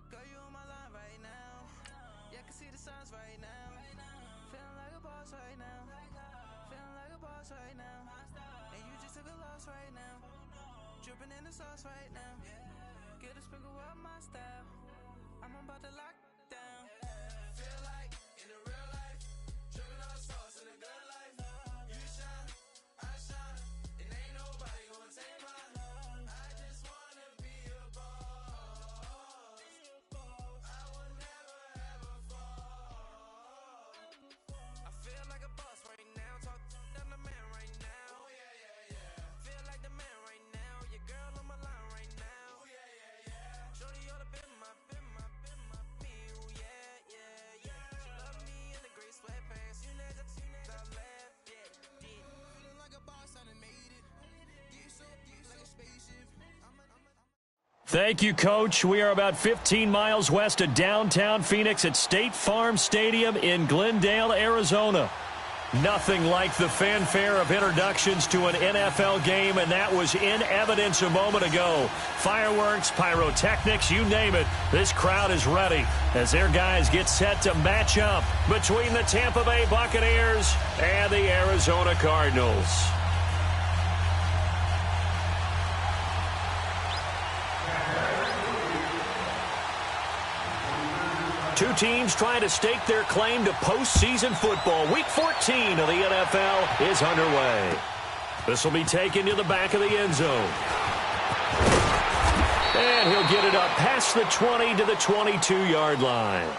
Girl, you on my line right now. Yeah, I can see the signs right now. Feeling like a boss right now. Feeling like a boss right now. And you just took a loss right now. Dripping in the sauce right now. Get a sprinkle up my style. I'm about to lock down. Feel like in the real life, dripping on sauce in the good life. You shine, I shine, and ain't nobody gonna take my love. I just wanna be a boss. I will never ever fall. I feel like a boss right now. Talk to the man right now. Oh yeah, yeah, yeah. Feel like the man right now. Your girl on my line right now. Oh yeah, yeah, yeah. Shorty ought to be my me. Oh yeah, yeah, yeah. She love me in the gray sweatpants. You never left, yeah, did. Feeling like a boss, I done made it. Get so like a spaceship. Thank you, Coach. We are about 15 miles west of downtown Phoenix at State Farm Stadium in Glendale, Arizona. Nothing like the fanfare of introductions to an NFL game, and that was in evidence a moment ago. Fireworks, pyrotechnics, you name it. This crowd is ready as their guys get set to match up between the Tampa Bay Buccaneers and the Arizona Cardinals. Two teams trying to stake their claim to postseason football. Week 14 of the NFL is underway. This will be taken to the back of the end zone. And he'll get it up past the 20 to the 22-yard line.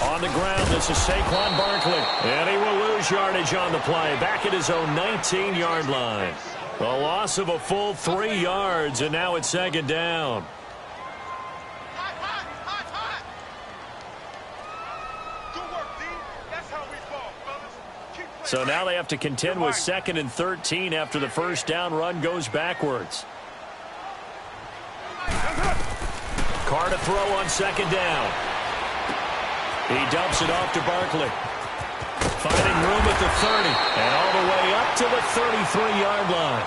On the ground, this is Saquon Barkley. And he will lose yardage on the play. Back at his own 19-yard line. A loss of a full 3 yards, and now it's second down. So now they have to contend with 2nd and 13 after the first down run goes backwards. Carr to throw on second down. He dumps it off to Barkley. Finding room at the 30. And all the way up to the 33-yard line.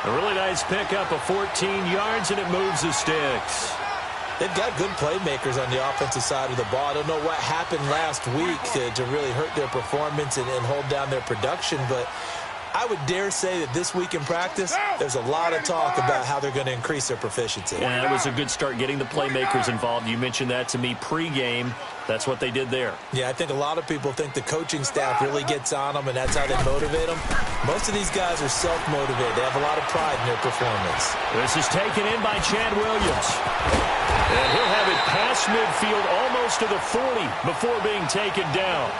A really nice pickup of 14 yards, and it moves the sticks. They've got good playmakers on the offensive side of the ball. I don't know what happened last week to really hurt their performance and hold down their production, but I would dare say that this week in practice, there's a lot of talk about how they're going to increase their proficiency. Yeah, it was a good start getting the playmakers involved. You mentioned that to me pregame. That's what they did there. Yeah, I think a lot of people think the coaching staff really gets on them, and that's how they motivate them. Most of these guys are self-motivated. They have a lot of pride in their performance. This is taken in by Chad Williams. And he'll have it past midfield almost to the 40 before being taken down.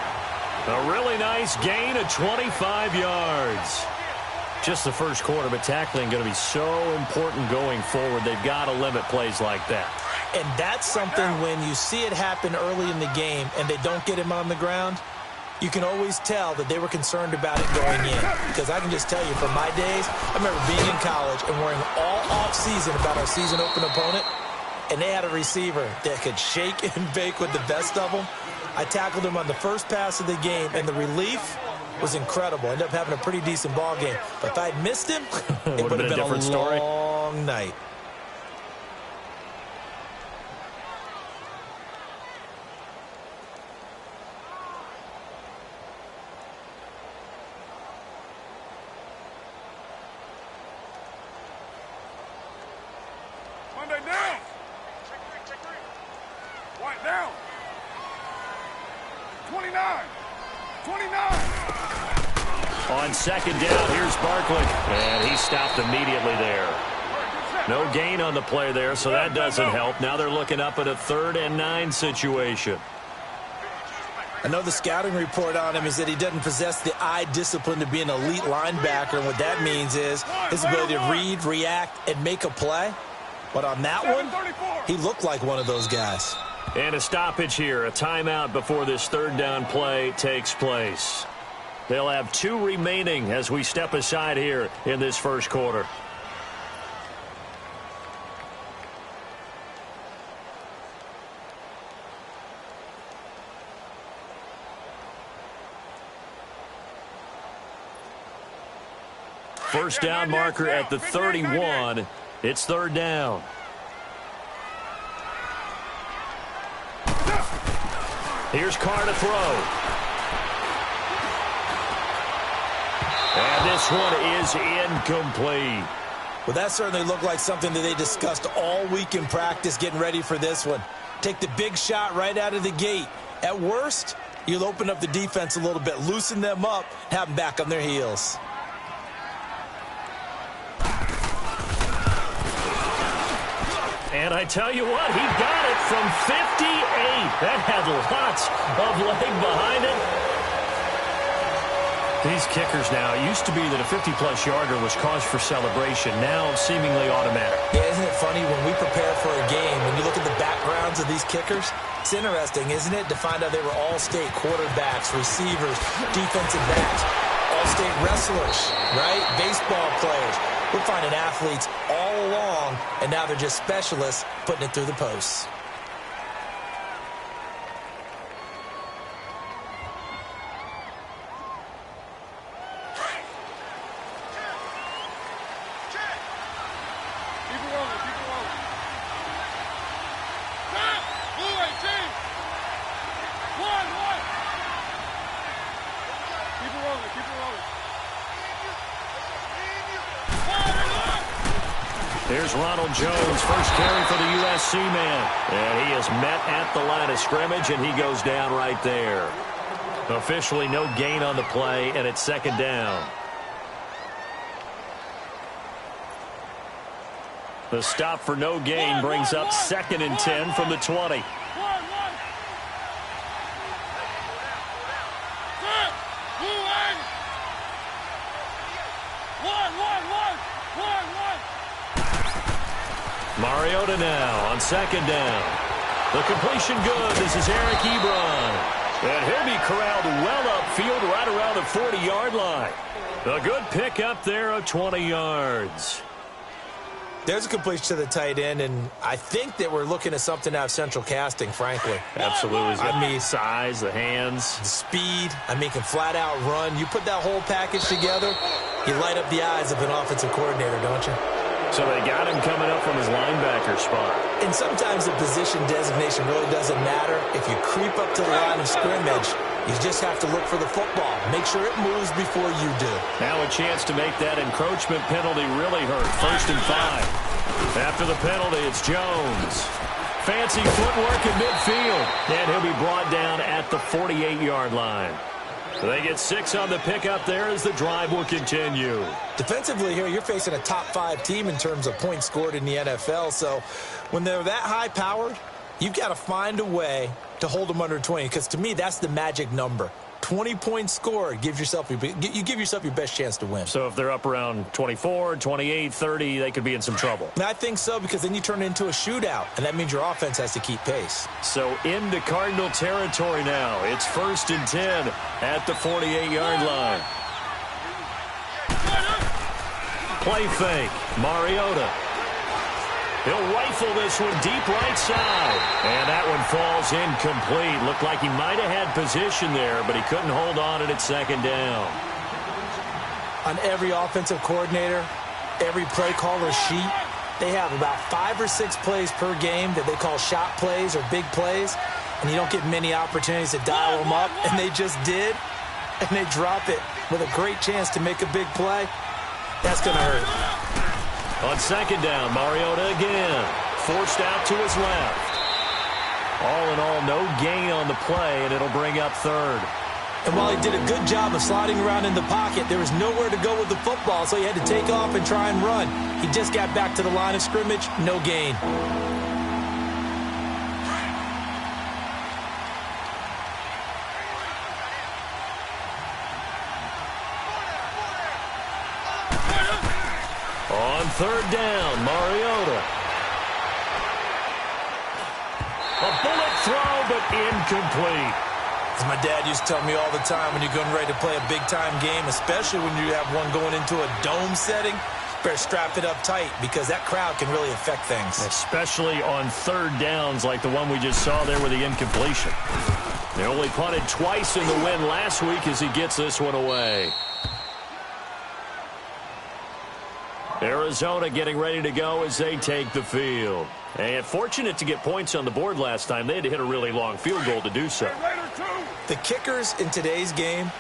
A really nice gain of 25 yards. Just the first quarter, but tackling going to be so important going forward. They've got to limit plays like that. And that's something when you see it happen early in the game and they don't get him on the ground, you can always tell that they were concerned about it going in. Because I can just tell you, from my days, I remember being in college and worrying all off-season about our season open opponent, and they had a receiver that could shake and bake with the best of them. I tackled him on the first pass of the game, and the relief was incredible. Ended up having a pretty decent ball game. But if I'd missed him, it would have been a different story. Long night. Monday down. Check three. White down. 29. On second down, here's Barkley. And he stopped immediately there. No gain on the play there, so that doesn't help. Now they're looking up at a 3rd and 9 situation. I know the scouting report on him is that he doesn't possess the eye discipline to be an elite linebacker. And what that means is his ability to read, react, and make a play. But on that one, he looked like one of those guys. And a stoppage here, a timeout before this third down play takes place. They'll have 2 remaining as we step aside here in this first quarter. First down marker at the 31. It's third down. Here's Carr to throw. And this one is incomplete. Well, that certainly looked like something that they discussed all week in practice getting ready for this one. Take the big shot right out of the gate. At worst, you'll open up the defense a little bit, loosen them up, have them back on their heels. And I tell you what, he got it from 58. That had lots of leg behind it. These kickers now, it used to be that a 50-plus yarder was cause for celebration. Now seemingly automatic. Yeah, isn't it funny when we prepare for a game, when you look at the backgrounds of these kickers, it's interesting, isn't it, to find out they were all-state quarterbacks, receivers, defensive backs, all-state wrestlers, right? Baseball players. We're finding athletes all along, and now they're just specialists putting it through the posts. Here's Ronald Jones, first carry for the USC man. And he is met at the line of scrimmage, and he goes down right there. Officially no gain on the play, and it's second down. The stop for no gain brings up 2nd and 10 from the 20. Mariota now on second down. The completion good. This is Eric Ebron. And he'll be corralled well upfield right around the 40-yard line. A good pickup there of 20 yards. There's a completion to the tight end, and I think that we're looking at something out of central casting, frankly. Absolutely. I mean, size, the hands. The speed. I mean, can flat out run. You put that whole package together, you light up the eyes of an offensive coordinator, don't you? So they got him coming up from his linebacker spot. And sometimes the position designation really doesn't matter. If you creep up to the line of scrimmage, you just have to look for the football. Make sure it moves before you do. Now a chance to make that encroachment penalty really hurt. 1st and 5. After the penalty, it's Jones. Fancy footwork in midfield. And he'll be brought down at the 48-yard line. They get 6 on the pickup there as the drive will continue. Defensively here, you're facing a top 5 team in terms of points scored in the NFL. So when they're that high-powered, you've got to find a way to hold them under 20. Because to me, that's the magic number. 20 points scored, you give yourself your best chance to win. So if they're up around 24, 28, 30, they could be in some trouble. I think so, because then you turn it into a shootout, and that means your offense has to keep pace. So into Cardinal territory now. It's 1st and 10 at the 48-yard line. Play fake. Mariota. He'll rifle this one deep right side. And that one falls incomplete. Looked like he might have had position there, but he couldn't hold on it at 2nd down. On every offensive coordinator, every play caller sheet, they have about 5 or 6 plays per game that they call shot plays or big plays. And you don't get many opportunities to dial them up. And they just did. And they drop it with a great chance to make a big play. That's going to hurt. On 2nd down, Mariota again. Forced out to his left. All in all, no gain on the play, and it'll bring up 3rd. And while he did a good job of sliding around in the pocket, there was nowhere to go with the football, so he had to take off and try and run. He just got back to the line of scrimmage, no gain. On 3rd down, Mariota. A bullet throw, but incomplete. As my dad used to tell me all the time, when you're getting ready to play a big-time game, especially when you have one going into a dome setting, better strap it up tight because that crowd can really affect things. Especially on third downs like the one we just saw there with the incompletion. They only punted twice in the win last week as he gets this one away. Arizona getting ready to go as they take the field. And fortunate to get points on the board last time. They had to hit a really long field goal to do so. The kickers in today's game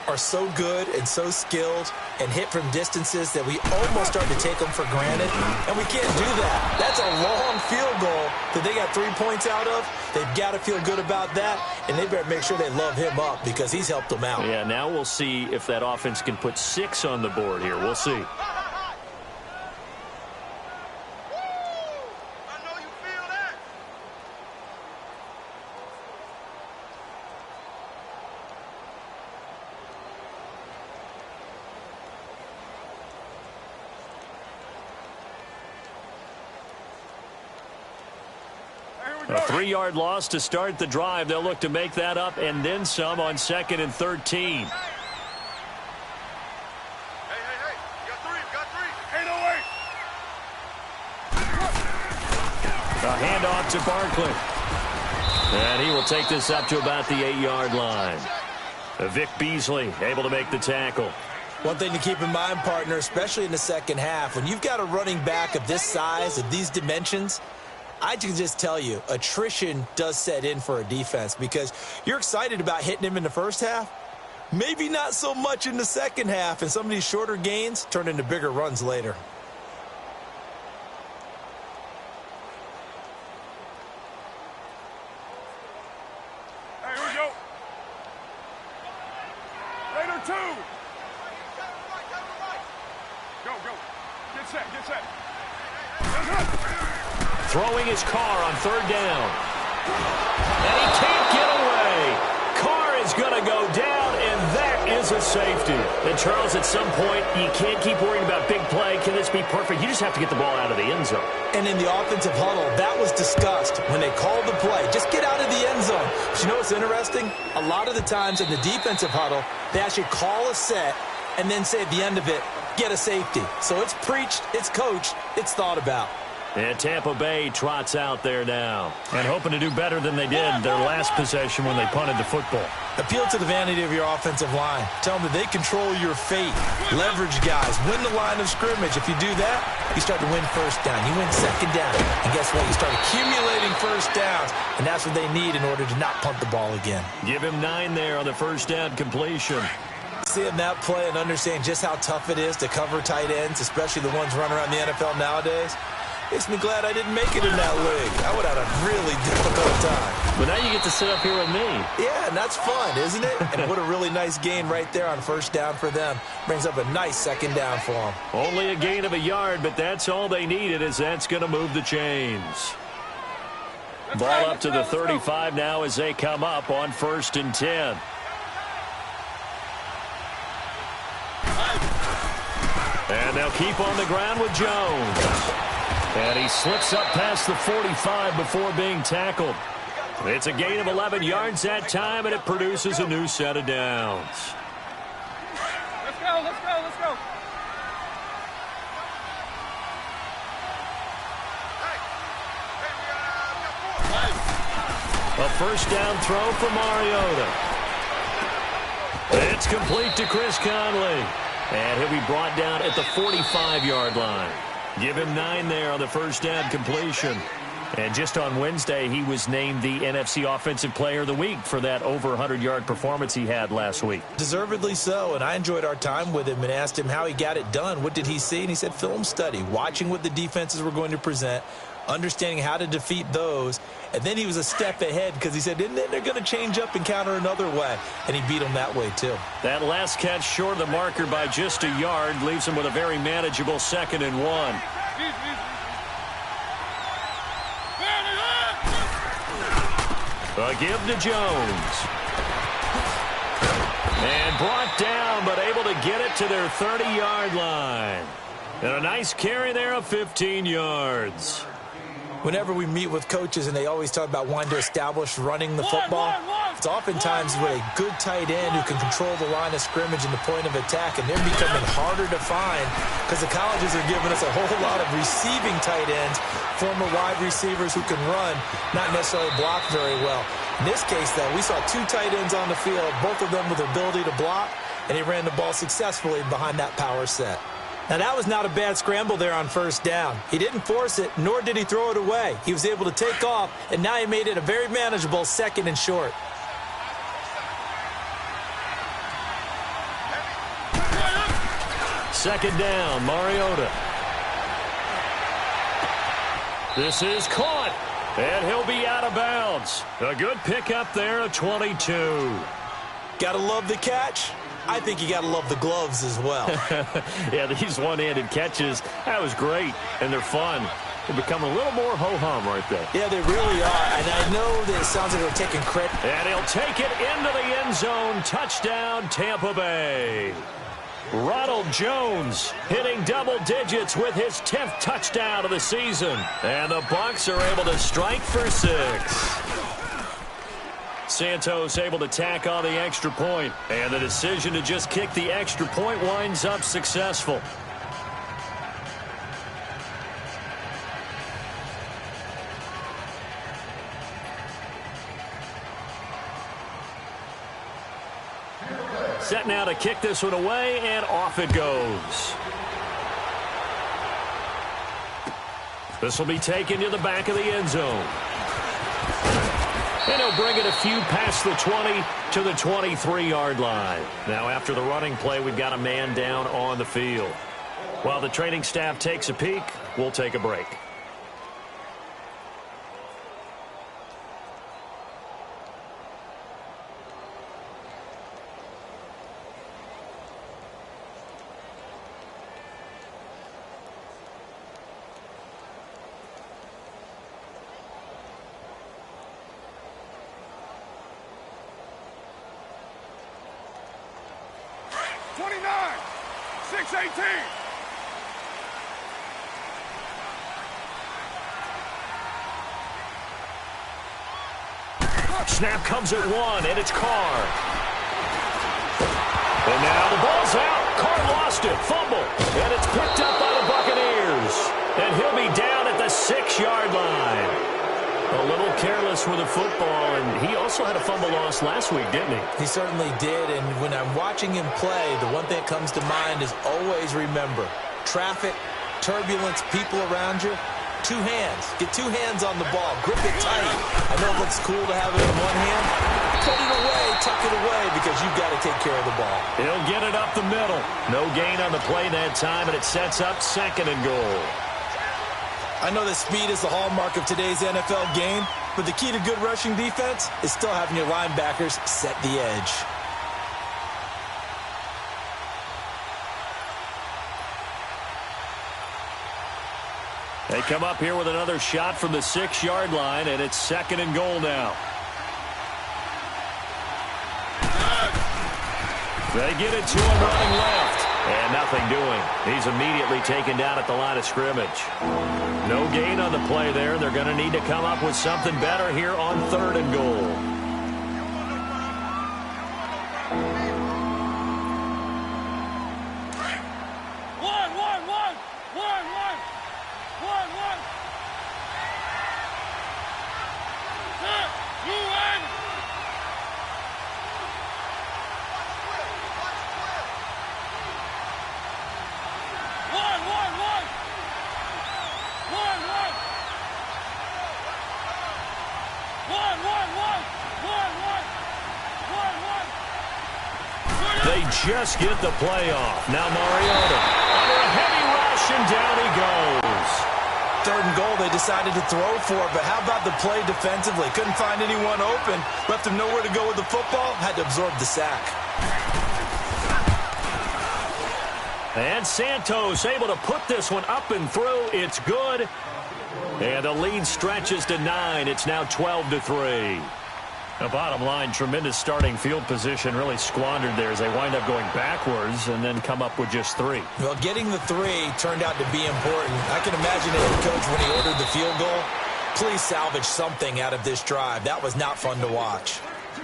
are so good and so skilled and hit from distances that we almost start to take them for granted, and we can't do that. That's a long field goal that they got 3 points out of. They've got to feel good about that, and they better make sure they love him up because he's helped them out. Yeah, now we'll see if that offense can put 6 on the board here. We'll see. A 3-yard loss to start the drive. They'll look to make that up and then some on 2nd and 13. Hey, you got three. 808. A handoff to Barkley. And he will take this up to about the 8-yard line. Vic Beasley able to make the tackle. One thing to keep in mind, partner, especially in the second half, when you've got a running back of this size, of these dimensions, I can just tell you, attrition does set in for a defense because you're excited about hitting him in the first half. Maybe not so much in the second half, and some of these shorter gains turn into bigger runs later. Hey, here we go. Raider 2. Go. Get set. Throwing his car on 3rd down. And he can't get away. Carr is going to go down, and that is a safety. And, Charles, at some point, you can't keep worrying about big play. Can this be perfect? You just have to get the ball out of the end zone. And in the offensive huddle, that was discussed when they called the play. Just get out of the end zone. But you know what's interesting? A lot of the times in the defensive huddle, they actually call a set and then say at the end of it, get a safety. So it's preached, it's coached, it's thought about. And Tampa Bay trots out there now and hoping to do better than they did their last possession when they punted the football. Appeal to the vanity of your offensive line. Tell them that they control your fate. Leverage guys. Win the line of scrimmage. If you do that, you start to win first down. You win second down. And guess what? You start accumulating first downs. And that's what they need in order to not punt the ball again. Give him 9 there on the first down completion. Seeing that play and understand just how tough it is to cover tight ends, especially the ones running around the NFL nowadays, makes me glad I didn't make it in that league. I would have had a really difficult time. But now you get to sit up here with me. Yeah, and that's fun, isn't it? And what a really nice gain right there on first down for them. Brings up a nice second down for them. Only a gain of a yard, but that's all they needed, as that's going to move the chains. Ball up to the 35 now as they come up on 1st and 10. And they'll keep on the ground with Jones. And he slips up past the 45 before being tackled. It's a gain of 11 yards that time, and it produces a new set of downs. Let's go. A first down throw for Mariota. It's complete to Chris Conley. And he'll be brought down at the 45-yard line. Give him 9 there on the first down completion. And just on Wednesday, he was named the NFC Offensive Player of the Week for that over 100-yard performance he had last week. Deservedly so, and I enjoyed our time with him and asked him how he got it done. What did he see? And he said film study, watching what the defenses were going to present, understanding how to defeat those. And then he was a step ahead because he said, and then they're going to change up and counter another way. And he beat them that way, too. That last catch short of the marker by just a yard leaves him with a very manageable 2nd and 1. A give to Jones. And brought down, but able to get it to their 30-yard line. And a nice carry there of 15 yards. Whenever we meet with coaches and they always talk about wanting to establish running the football, it's oftentimes with a good tight end who can control the line of scrimmage and the point of attack, and they're becoming harder to find because the colleges are giving us a whole lot of receiving tight ends, former wide receivers who can run, not necessarily block very well. In this case, though, we saw 2 tight ends on the field, both of them with the ability to block, and he ran the ball successfully behind that power set. Now, that was not a bad scramble there on first down. He didn't force it, nor did he throw it away. He was able to take off, and now he made it a very manageable 2nd and short. Second down, Mariota. This is caught, and he'll be out of bounds. A good pickup there, a 22. Gotta love the catch. I think you got to love the gloves as well. Yeah, these one-handed catches, that was great, and they're fun. They become a little more ho-hum right there. Yeah, they really are, and I know that it sounds like they're taking credit. And he'll take it into the end zone. Touchdown, Tampa Bay. Ronald Jones hitting double digits with his 10th touchdown of the season. And the Bucs are able to strike for 6. Santos able to tack on the extra point, and the decision to just kick the extra point winds up successful. Set now to kick this one away, and off it goes. This will be taken to the back of the end zone. And he'll bring it a few past the 20 to the 23-yard line. Now, after the running play, we've got a man down on the field. While the training staff takes a peek, we'll take a break. Snap comes at 1, and it's Carr. And now the ball's out. Carr lost it. Fumble. And it's picked up by the Buccaneers. And he'll be down at the 6-yard line. A little careless with the football, and he also had a fumble loss last week, didn't he? He certainly did, and when I'm watching him play, the one thing that comes to mind is always remember, traffic, turbulence, people around you, 2 hands. Get 2 hands on the ball. Grip it tight. I know it looks cool to have it in one hand. Put it away, tuck it away, because you've got to take care of the ball. He'll get it up the middle. No gain on the play that time, and it sets up 2nd and goal. I know that speed is the hallmark of today's NFL game, but the key to good rushing defense is still having your linebackers set the edge. They come up here with another shot from the 6-yard line, and it's 2nd and goal now. They get it to him running left. And nothing doing. He's immediately taken down at the line of scrimmage. No gain on the play there. They're going to need to come up with something better here on 3rd and goal. They just get the play off. Now Mariota under a heavy rush, and down he goes. 3rd and goal, they decided to throw for it, but how about the play defensively? Couldn't find anyone open. Left him nowhere to go with the football. Had to absorb the sack. And Santos able to put this one up and through. It's good. And the lead stretches to 9. It's now 12-3. The bottom line, tremendous starting field position, really squandered there as they wind up going backwards and then come up with just 3. Well, getting the 3 turned out to be important. I can imagine the head coach, when he ordered the field goal, Please salvage something out of this drive. That was not fun to watch.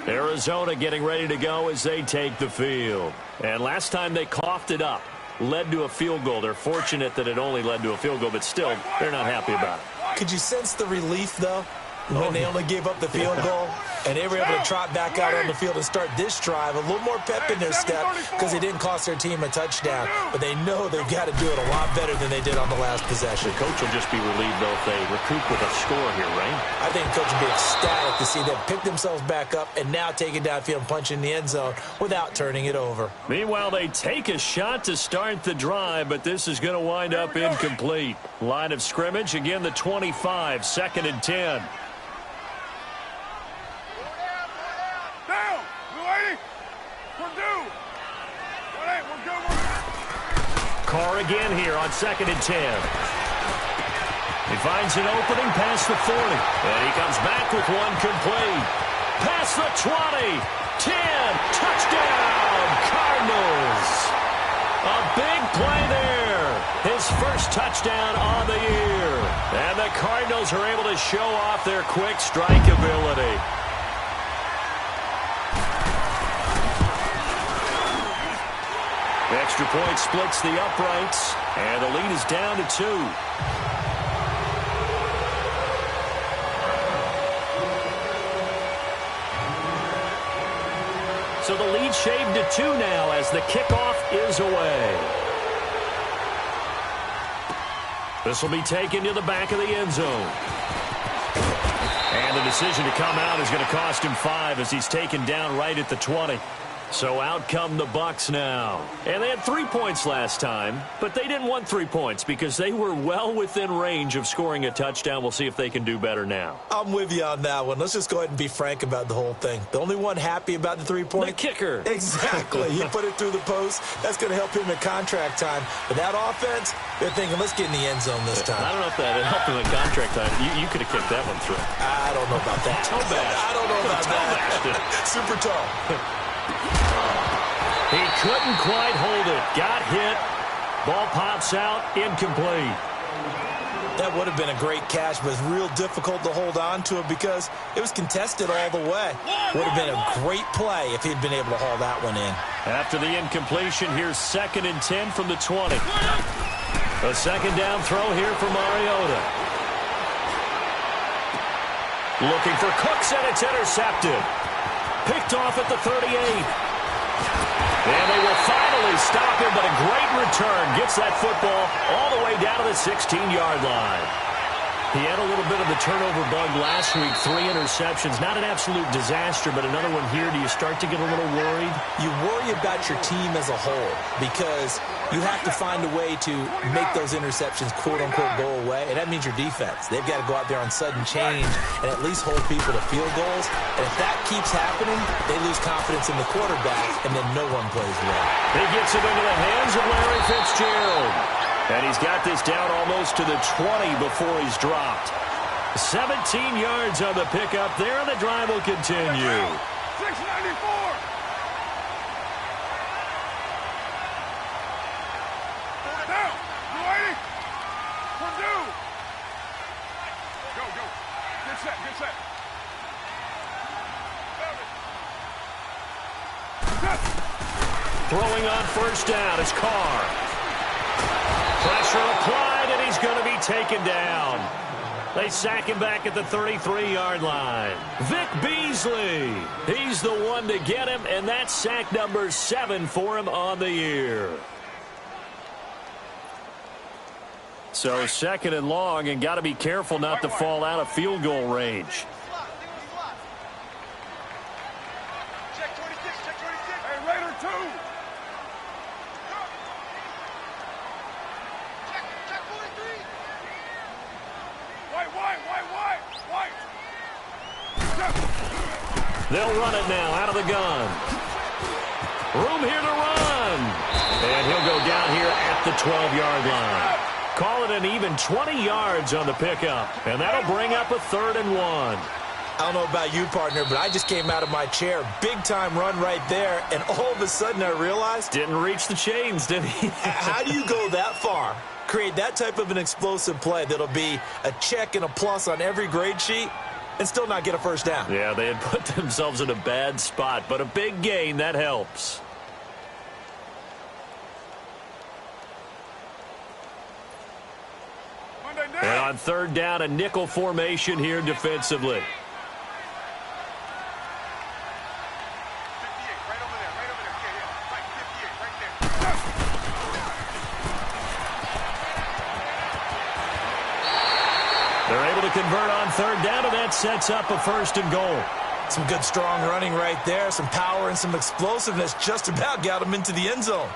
Arizona getting ready to go as they take the field. And last time they coughed it up, led to a field goal. They're fortunate that it only led to a field goal, but still, they're not happy about it. Could you sense the relief, though, when they only gave up the field goal? And they were able to trot back out on the field and start this drive. A little more pep in their step because they didn't cost their team a touchdown. But they know they've got to do it a lot better than they did on the last possession. The coach will just be relieved, though, if they recoup with a score here, right? I think the coach will be ecstatic to see them pick themselves back up and now take it downfield and punch in the end zone without turning it over. Meanwhile, they take a shot to start the drive, but this is going to wind up incomplete. Line of scrimmage, again, the 25, 2nd and 10. Carr again here on 2nd and 10. He finds an opening past the 40. And he comes back with one complete. Past the 20. 10. Touchdown, Cardinals. A big play there. His first touchdown on the year. And the Cardinals are able to show off their quick strike ability. Extra point splits the uprights, and the lead is down to 2. So the lead shaved to 2 now as the kickoff is away. This will be taken to the back of the end zone. And the decision to come out is going to cost him 5 as he's taken down right at the 20. So out come the Bucs now. And they had 3 points last time, but they didn't want 3 points because they were well within range of scoring a touchdown. We'll see if they can do better now. I'm with you on that one. Let's just go ahead and be frank about the whole thing. The only one happy about the 3-point? The kicker. Exactly. He put it through the post. That's going to help him in contract time. But that offense, they're thinking, let's get in the end zone this time. I don't know if that helped him in contract time. You could have kicked that one through. I don't know about that. Toe bash. I don't know about that. Super tall. He couldn't quite hold it. Got hit. Ball pops out. Incomplete. That would have been a great catch, but it's real difficult to hold on to it because it was contested all the way. Would have been a great play if he'd been able to haul that one in. After the incompletion, here's 2nd and 10 from the 20. A second down throw here for Mariota. Looking for Cooks, and it's intercepted. Picked off at the 38. And they will finally stop him, but a great return. Gets that football all the way down to the 16-yard line. He had a little bit of the turnover bug last week. 3 interceptions. Not an absolute disaster, but another one here. Do you start to get a little worried? You worry about your team as a whole because you have to find a way to make those interceptions, quote-unquote, go away, and that means your defense. They've got to go out there on sudden change and at least hold people to field goals. And if that keeps happening, they lose confidence in the quarterback, and then no one plays well. He gets it into the hands of Larry Fitzgerald. And he's got this down almost to the 20 before he's dropped. 17 yards on the pickup there, and the drive will continue. 694. Down. You ready? We're due. Go. Get set. Throwing on first down is Carr. Pressure applied, and he's going to be taken down. They sack him back at the 33-yard line. Vic Beasley, he's the one to get him, and that's sack number 7 for him on the year. So 2nd and long, and got to be careful not to fall out of field goal range. Check 26. Hey, Raider 2. Check 43. White. They'll run it now out of the gun. Room here to run. And he'll go down here at the 12-yard line. Call it an even 20 yards on the pickup. And that'll bring up a 3rd and 1. I don't know about you, partner, but I just came out of my chair. Big-time run right there, and all of a sudden I realized... Didn't reach the chains, did he? How do you go that far? create that type of an explosive play that'll be a check and a plus on every grade sheet and still not get a first down. Yeah, they had put themselves in a bad spot, but a big gain, that helps. And on third down, a nickel formation here defensively. They're able to convert on third down, and that sets up a first and goal. Some good, strong running right there. Some power and some explosiveness just about got them into the end zone.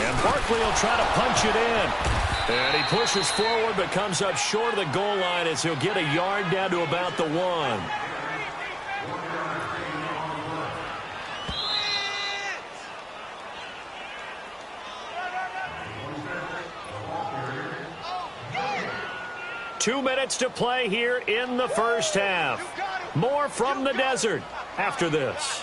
And Barkley will try to punch it in. And he pushes forward but comes up short of the goal line as he'll get a yard down to about the 1. Two minutes to play here in the first half. More from the desert after this.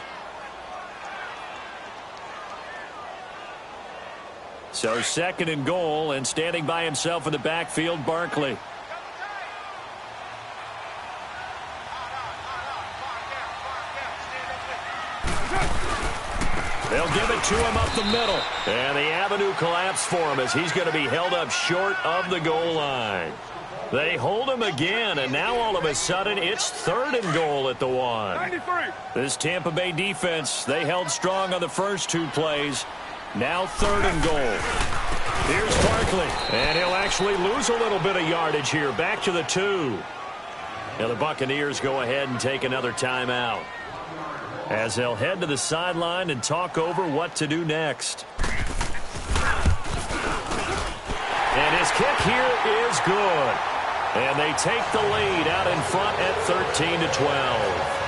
So second and goal, and standing by himself in the backfield, Barkley. They'll give it to him up the middle. And the avenue collapsed for him as he's going to be held up short of the goal line. They hold him again, and now all of a sudden it's third and goal at the 1. 93. This Tampa Bay defense, they held strong on the first two plays. Now third and goal. Here's Barkley, and he'll actually lose a little bit of yardage here. Back to the 2. Now the Buccaneers go ahead and take another timeout as they'll head to the sideline and talk over what to do next. And his kick here is good. And they take the lead out in front at 13-12.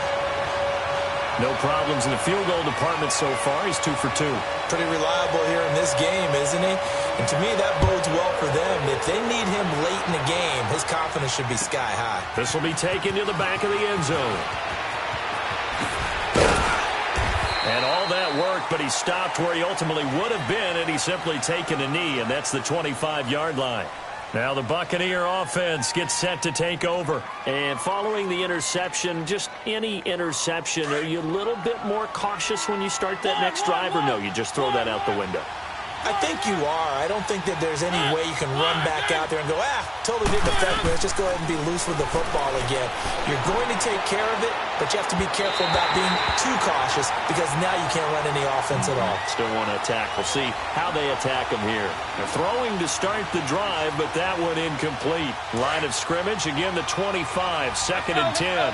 No problems in the field goal department so far. He's 2 for 2. Pretty reliable here in this game, isn't he? And to me, that bodes well for them. If they need him late in the game, his confidence should be sky high. This will be taken to the back of the end zone. And all that worked, but he stopped where he ultimately would have been had he simply taken a knee, and that's the 25-yard line. Now the Buccaneer offense gets set to take over. And following the interception, just any interception, are you a little bit more cautious when you start that next drive, or no, you just throw that out the window? I think you are. I don't think that there's any way you can run back out there and go, totally didn't affect me. Let's just go ahead and be loose with the football again. You're going to take care of it, but you have to be careful about being too cautious because now you can't run any offense at all. Still want to attack. We'll see how they attack him here. They're throwing to start the drive, but that one incomplete. Line of scrimmage, again the 25, second and 10.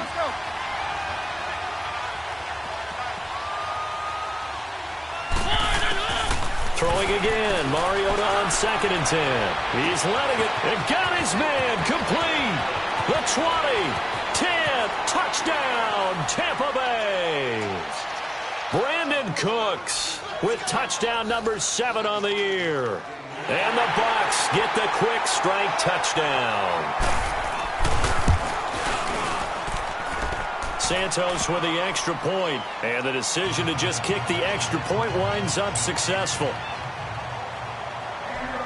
Throwing again, Mariota on second and 10. He's letting it, and got his man complete. The 20, 10, touchdown, Tampa Bay. Brandon Cooks with touchdown number 7 on the year. And the Bucs get the quick strike touchdown. Santos with the extra point, and the decision to just kick the extra point winds up successful.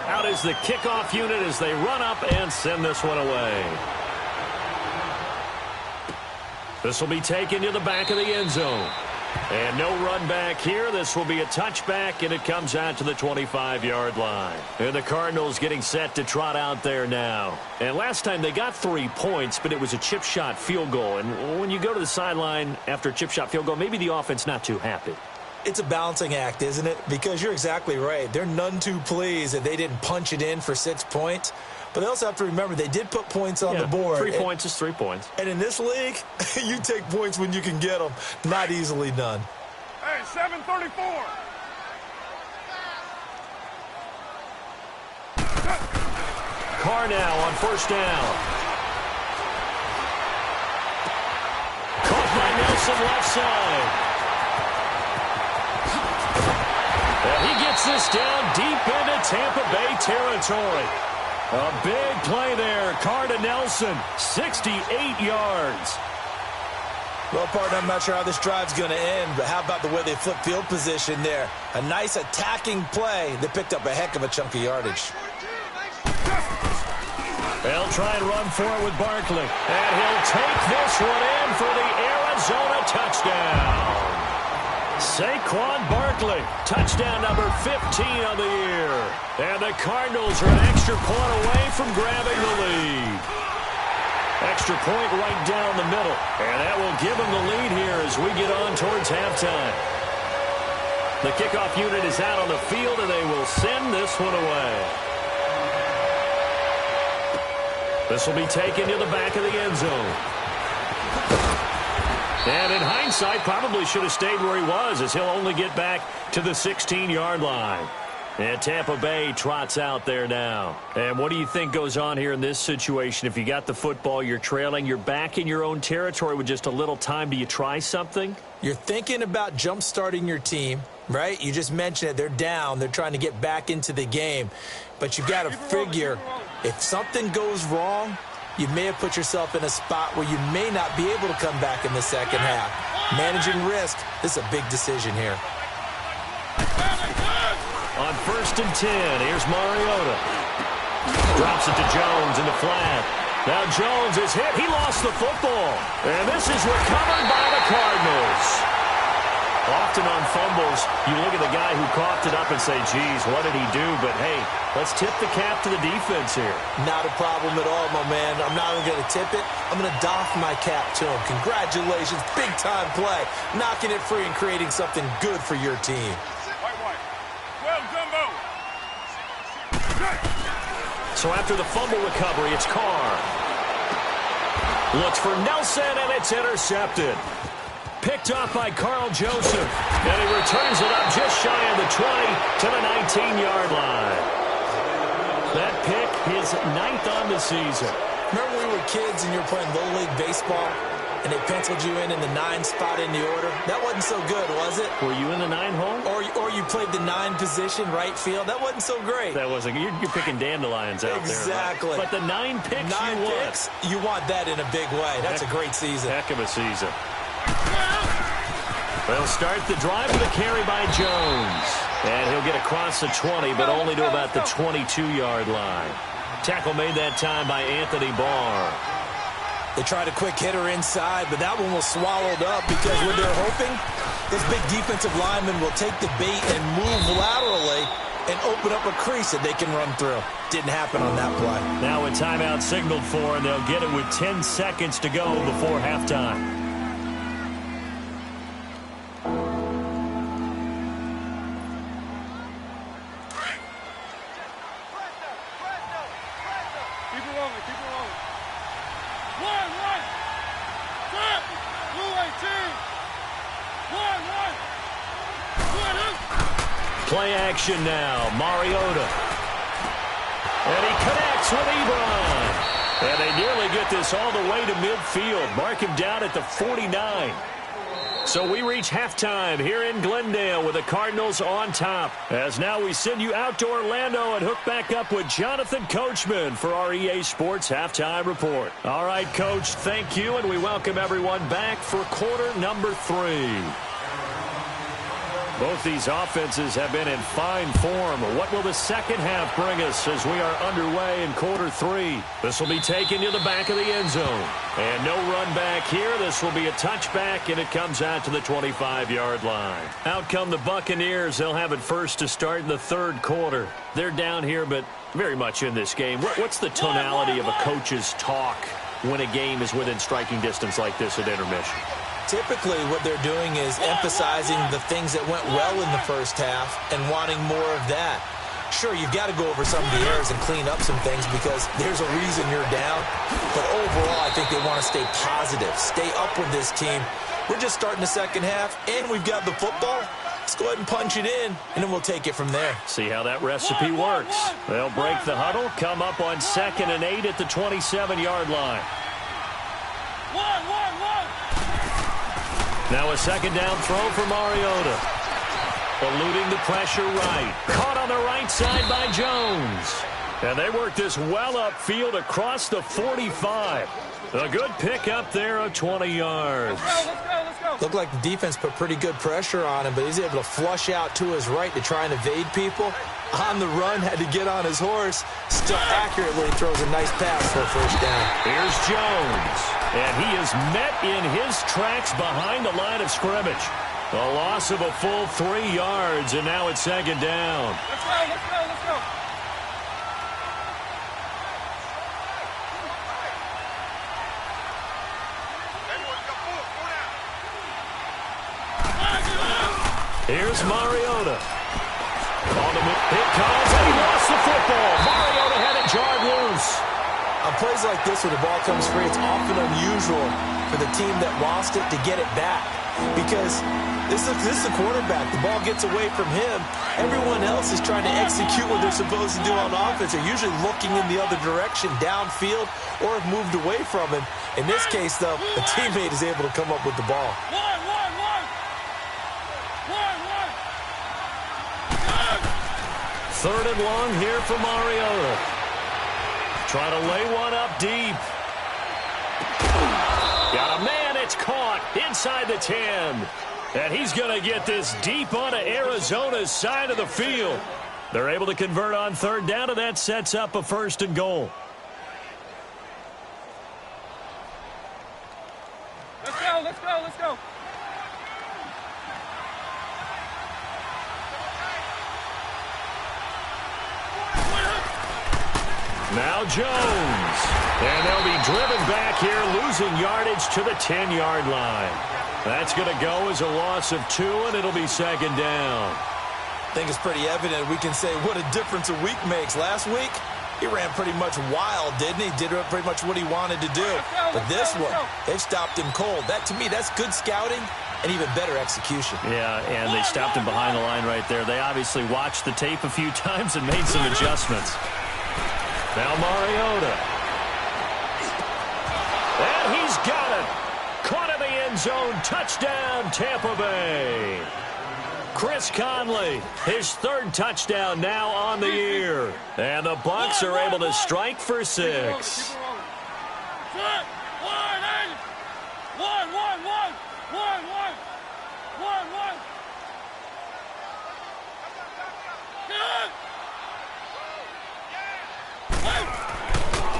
Out is the kickoff unit as they run up and send this one away. This will be taken to the back of the end zone. And no run back here. This will be a touchback, and it comes out to the 25-yard line. And the Cardinals getting set to trot out there now. And last time they got 3 points, but it was a chip shot field goal. And when you go to the sideline after a chip shot field goal, maybe the offense not too happy. It's a balancing act, isn't it? Because you're exactly right. They're none too pleased that they didn't punch it in for 6 points. But they also have to remember they did put points on the board. 3 points is 3 points. And in this league, you take points when you can get them. Not easily done. Hey, 7:34. Carr now on first down. Caught by Nelson left side. And he gets this down deep into Tampa Bay territory. A big play there. Carr to Nelson, 68 yards. Well, partner, I'm not sure how this drive's going to end, but how about the way they flip field position there? A nice attacking play that picked up a heck of a chunk of yardage. They'll try and run for it with Barkley. And he'll take this one in for the Arizona touchdown. Saquon Barkley, touchdown number 15 on the year. And the Cardinals are an extra point away from grabbing the lead. Extra point right down the middle. And that will give them the lead here as we get on towards halftime. The kickoff unit is out on the field, and they will send this one away. This will be taken to the back of the end zone. And in hindsight, probably should have stayed where he was, as he'll only get back to the 16-yard line. And Tampa Bay trots out there now. And what do you think goes on here in this situation? If you got the football, you're trailing, you're back in your own territory with just a little time. Do you try something? You're thinking about jump-starting your team, right? You just mentioned it. They're down. They're trying to get back into the game. But you've got to figure, if something goes wrong, you may have put yourself in a spot where you may not be able to come back in the second half. Managing risk, this is a big decision here. On 1st and 10, here's Mariota. Drops it to Jones in the flat. Now Jones is hit. He lost the football. And this is recovered by the Cardinals. Often on fumbles, you look at the guy who coughed it up and say, geez, what did he do? But, hey, let's tip the cap to the defense here. Not a problem at all, my man. I'm not even going to tip it. I'm going to doff my cap to him. Congratulations. Big-time play. Knocking it free and creating something good for your team. So after the fumble recovery, it's Carr. Looks for Nelson, and it's intercepted. Picked off by Carl Joseph. And he returns it up just shy of the 20 to the 19-yard line. That pick, his 9th on the season. Remember when we were kids and you were playing Little League Baseball, and they penciled you in the 9 spot in the order? That wasn't so good, was it? Were you in the 9 hole? Or you played the 9 position, right field? That wasn't so great. That wasn't. You're picking dandelions out exactly. there. Right? But the 9 picks you want that in a big way. That's a great season. Heck of a season. They'll start the drive with a carry by Jones. And he'll get across the 20, but only to about the 22-yard line. Tackle made that time by Anthony Barr. They tried a quick hitter inside, but that one was swallowed up because what they're hoping, this big defensive lineman will take the bait and move laterally and open up a crease that they can run through. Didn't happen on that play. Now a timeout signaled for, and they'll get it with 10 seconds to go before halftime. Play action now, Mariota. And he connects with Ebron. And they nearly get this all the way to midfield. Mark him down at the 49. So we reach halftime here in Glendale with the Cardinals on top. As now we send you out to Orlando and hook back up with Jonathan Coachman for our EA Sports Halftime Report. All right, Coach, thank you, and we welcome everyone back for quarter number 3. Both these offenses have been in fine form. What will the second half bring us as we are underway in quarter 3? This will be taken to the back of the end zone. And no run back here. This will be a touchback, and it comes out to the 25-yard line. Out come the Buccaneers. They'll have it first to start in the third quarter. They're down here, but very much in this game. What's the tonality of a coach's talk when a game is within striking distance like this at intermission? Typically, what they're doing is emphasizing the things that went well in the first half and wanting more of that. Sure, you've got to go over some of the errors and clean up some things because there's a reason you're down. But overall, I think they want to stay positive, stay up with this team. We're just starting the second half, and we've got the football. Let's go ahead and punch it in, and then we'll take it from there. See how that recipe works. They'll break the huddle, come up on 2nd and 8 at the 27-yard line. Now a second down throw for Mariota. Eluding the pressure right. Caught on the right side by Jones. And they work this well upfield across the 45. A good pick up there of 20 yards. Let's go. Looked like the defense put pretty good pressure on him, but he's able to flush out to his right to try and evade people. On the run, had to get on his horse. Still accurately throws a nice pass for a first down. Here's Jones. And he is met in his tracks behind the line of scrimmage. A loss of a full 3 yards, and now it's second down. Let's go. Here's Mariota. On the move. It comes, and he lost the football. Mariota had it jarred loose. On plays like this, when the ball comes free, it's often unusual for the team that lost it to get it back. Because this is a quarterback. The ball gets away from him. Everyone else is trying to execute what they're supposed to do on offense. They're usually looking in the other direction, downfield, or have moved away from him. In this case, though, a teammate is able to come up with the ball. One. 3rd and long here for Mariota. Trying to lay one up deep. Got a man, it's caught inside the 10. And he's going to get this deep onto Arizona's side of the field. They're able to convert on 3rd down, and that sets up a 1st and goal. Let's go. Now Jones. And they'll be driven back here, losing yardage to the 10-yard line. That's going to go as a loss of 2, and it'll be 2nd down. I think it's pretty evident. We can say what a difference a week makes. Last week, he ran pretty much wild, didn't he? Did pretty much what he wanted to do. But this one, they've stopped him cold. That, to me, that's good scouting and even better execution. Yeah, and they stopped him behind the line right there. They obviously watched the tape a few times and made some adjustments. Now Mariota. And he's got it. Caught in the end zone. Touchdown, Tampa Bay. Chris Conley, his 3rd touchdown now on the year. And the Bucs are able to strike for 6.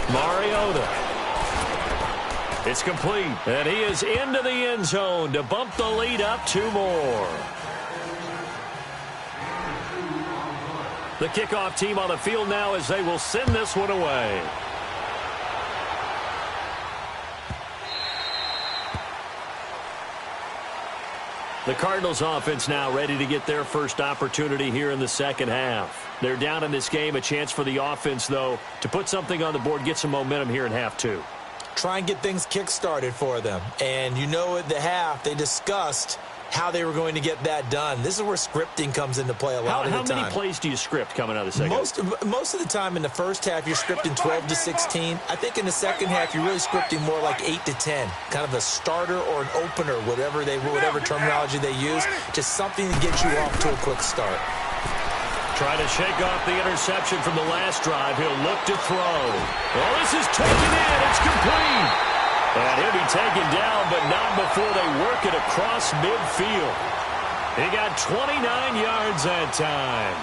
Mariota. It's complete. And he is into the end zone to bump the lead up 2 more. The kickoff team on the field now as they will send this one away. The Cardinals offense now ready to get their first opportunity here in the second half. They're down in this game. A chance for the offense, though, to put something on the board, get some momentum here in half 2. Try and get things kick-started for them. And you know at the half, they discussed how they were going to get that done. This is where scripting comes into play a lot of the time. How many plays do you script coming out of the second half? Most of the time in the first half, you're scripting 12 to 16. I think in the second half, you're really scripting more like 8 to 10. Kind of a starter or an opener, whatever terminology they use. Just something to get you off to a quick start. Trying to shake off the interception from the last drive. He'll look to throw. Well, this is taken in. It's complete. And he'll be taken down, but not before they work it across midfield. He got 29 yards that time.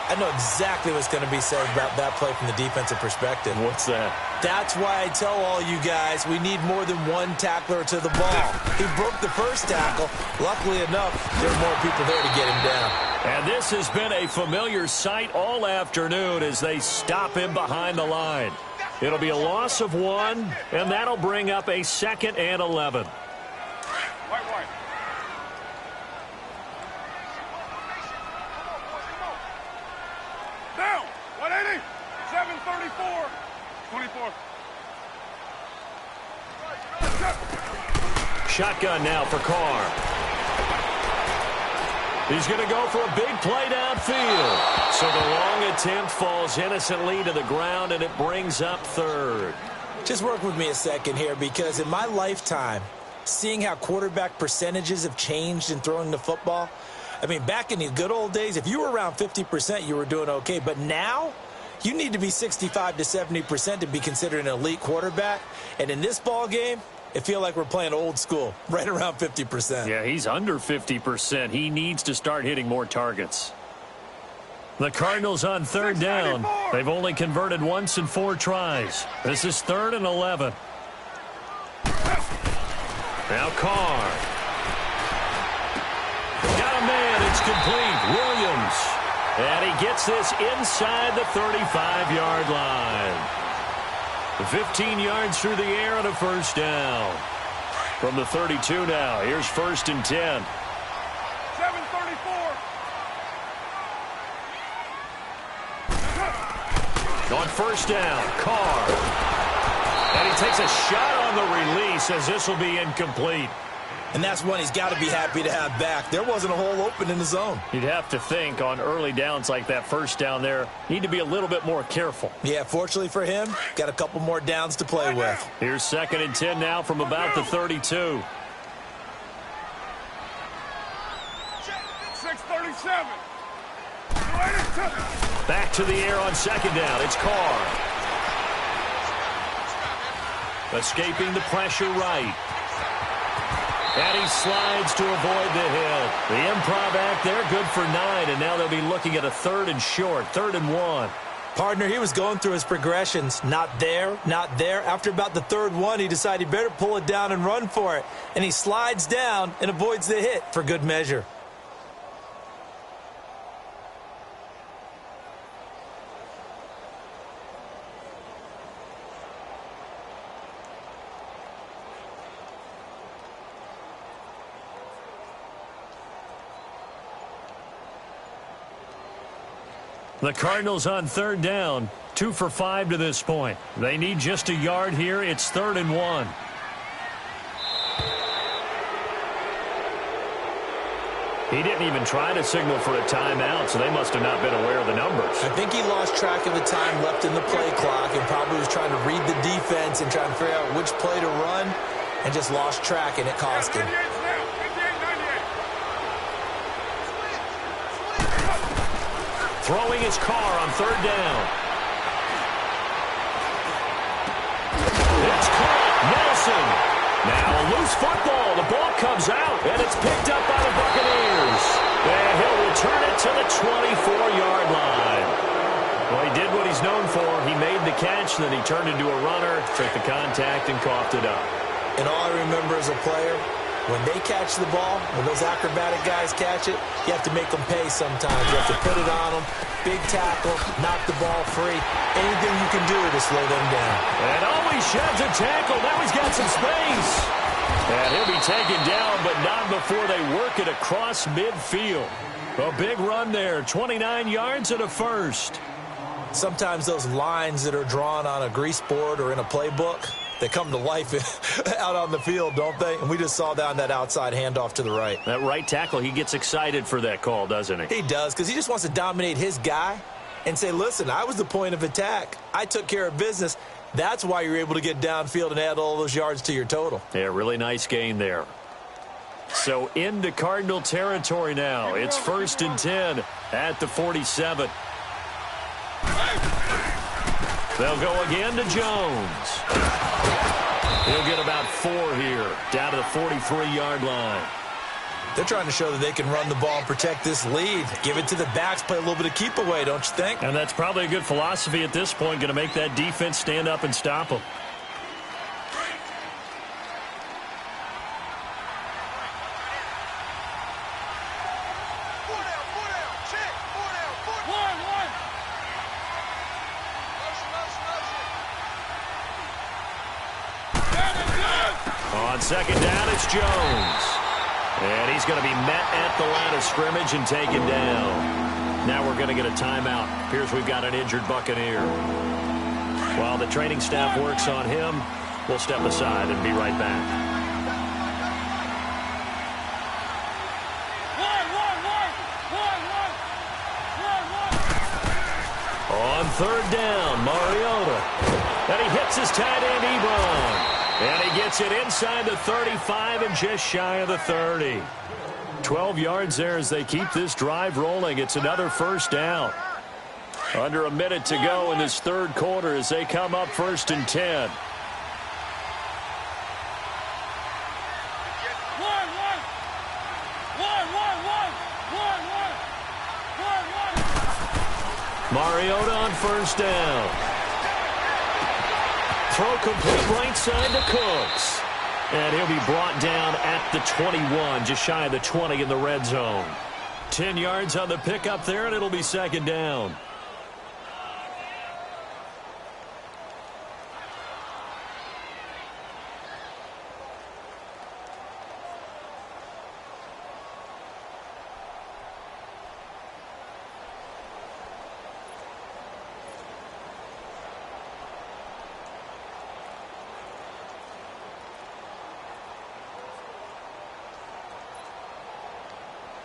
I know exactly what's going to be said about that play from the defensive perspective. What's that? That's why I tell all you guys we need more than one tackler to the ball. He broke the first tackle. Luckily enough, there are more people there to get him down. And this has been a familiar sight all afternoon as they stop him behind the line. It'll be a loss of 1, and that'll bring up a 2nd and 11. White. Down. 180. 734. 24. Shotgun now for Carr. He's going to go for a big play downfield. So the long attempt falls innocently to the ground, and it brings up 3rd. Just work with me a second here, because in my lifetime, seeing how quarterback percentages have changed in throwing the football, I mean, back in the good old days, if you were around 50%, you were doing okay. But now, you need to be 65 to 70% to be considered an elite quarterback. And in this ball game, it feels like we're playing old school, right around 50%. Yeah, he's under 50%. He needs to start hitting more targets. The Cardinals on third down. They've only converted once in 4 tries. This is 3rd and 11. Now Carr. Got a man. It's complete. Williams. And he gets this inside the 35-yard line. 15 yards through the air and a first down. From the 32 now. Here's 1st and 10. 7:34. On first down, Carr. And he takes a shot on the release as this will be incomplete. And that's one he's got to be happy to have back. There wasn't a hole open in the zone. You'd have to think on early downs like that first down there, need to be a little bit more careful. Yeah, fortunately for him, got a couple more downs to play with. Here's 2nd and 10 now from about the 32. 6:37. Back to the air on 2nd down. It's Carr. Escaping the pressure right. And he slides to avoid the hit. The improv act there, good for 9, and now they'll be looking at a 3rd and short, 3rd and 1. Partner, he was going through his progressions. Not there, not there. After about the 3rd one, he decided he better pull it down and run for it. And he slides down and avoids the hit for good measure. The Cardinals on 3rd down, 2 for 5 to this point. They need just a yard here. It's 3rd and 1. He didn't even try to signal for a timeout, so they must have not been aware of the numbers. I think he lost track of the time left in the play clock and probably was trying to read the defense and trying to figure out which play to run and just lost track, and it cost him. Throwing his Carr on 3rd down. It's caught. Nelson. Now a loose football. The ball comes out, and it's picked up by the Buccaneers. And he'll return it to the 24-yard line. Well, he did what he's known for. He made the catch, then he turned into a runner, took the contact, and coughed it up. And all I remember as a player, when they catch the ball, when those acrobatic guys catch it, you have to make them pay sometimes. You have to put it on them, big tackle, knock the ball free. Anything you can do to slow them down. And always sheds a tackle. Now he's got some space. And he'll be taken down, but not before they work it across midfield. A big run there, 29 yards and a first. Sometimes those lines that are drawn on a grease board or in a playbook, they come to life out on the field, don't they? And we just saw down that outside handoff to the right. That right tackle, he gets excited for that call, doesn't he? He does, because he just wants to dominate his guy and say, listen, I was the point of attack. I took care of business. That's why you're able to get downfield and add all those yards to your total. Yeah, really nice gain there. So into Cardinal territory now. It's 1st and 10 at the 47. They'll go again to Jones. He'll get about 4 here, down to the 43-yard line. They're trying to show that they can run the ball and protect this lead. Give it to the backs, play a little bit of keep away, don't you think? And that's probably a good philosophy at this point, going to make that defense stand up and stop them. On 2nd down, it's Jones. And he's going to be met at the line of scrimmage and taken down. Now we're going to get a timeout. Appears we've got an injured Buccaneer. While the training staff works on him, we'll step aside and be right back. On 3rd down, Mariota. And he hits his tight end, Ebron. And he gets it inside the 35 and just shy of the 30. 12 yards there as they keep this drive rolling. It's another first down. Under a minute to go in this third quarter as they come up 1st and 10. Mariota on first down. Throw complete right side to Cooks. And he'll be brought down at the 21, just shy of the 20 in the red zone. 10 yards on the pickup there, and it'll be 2nd down.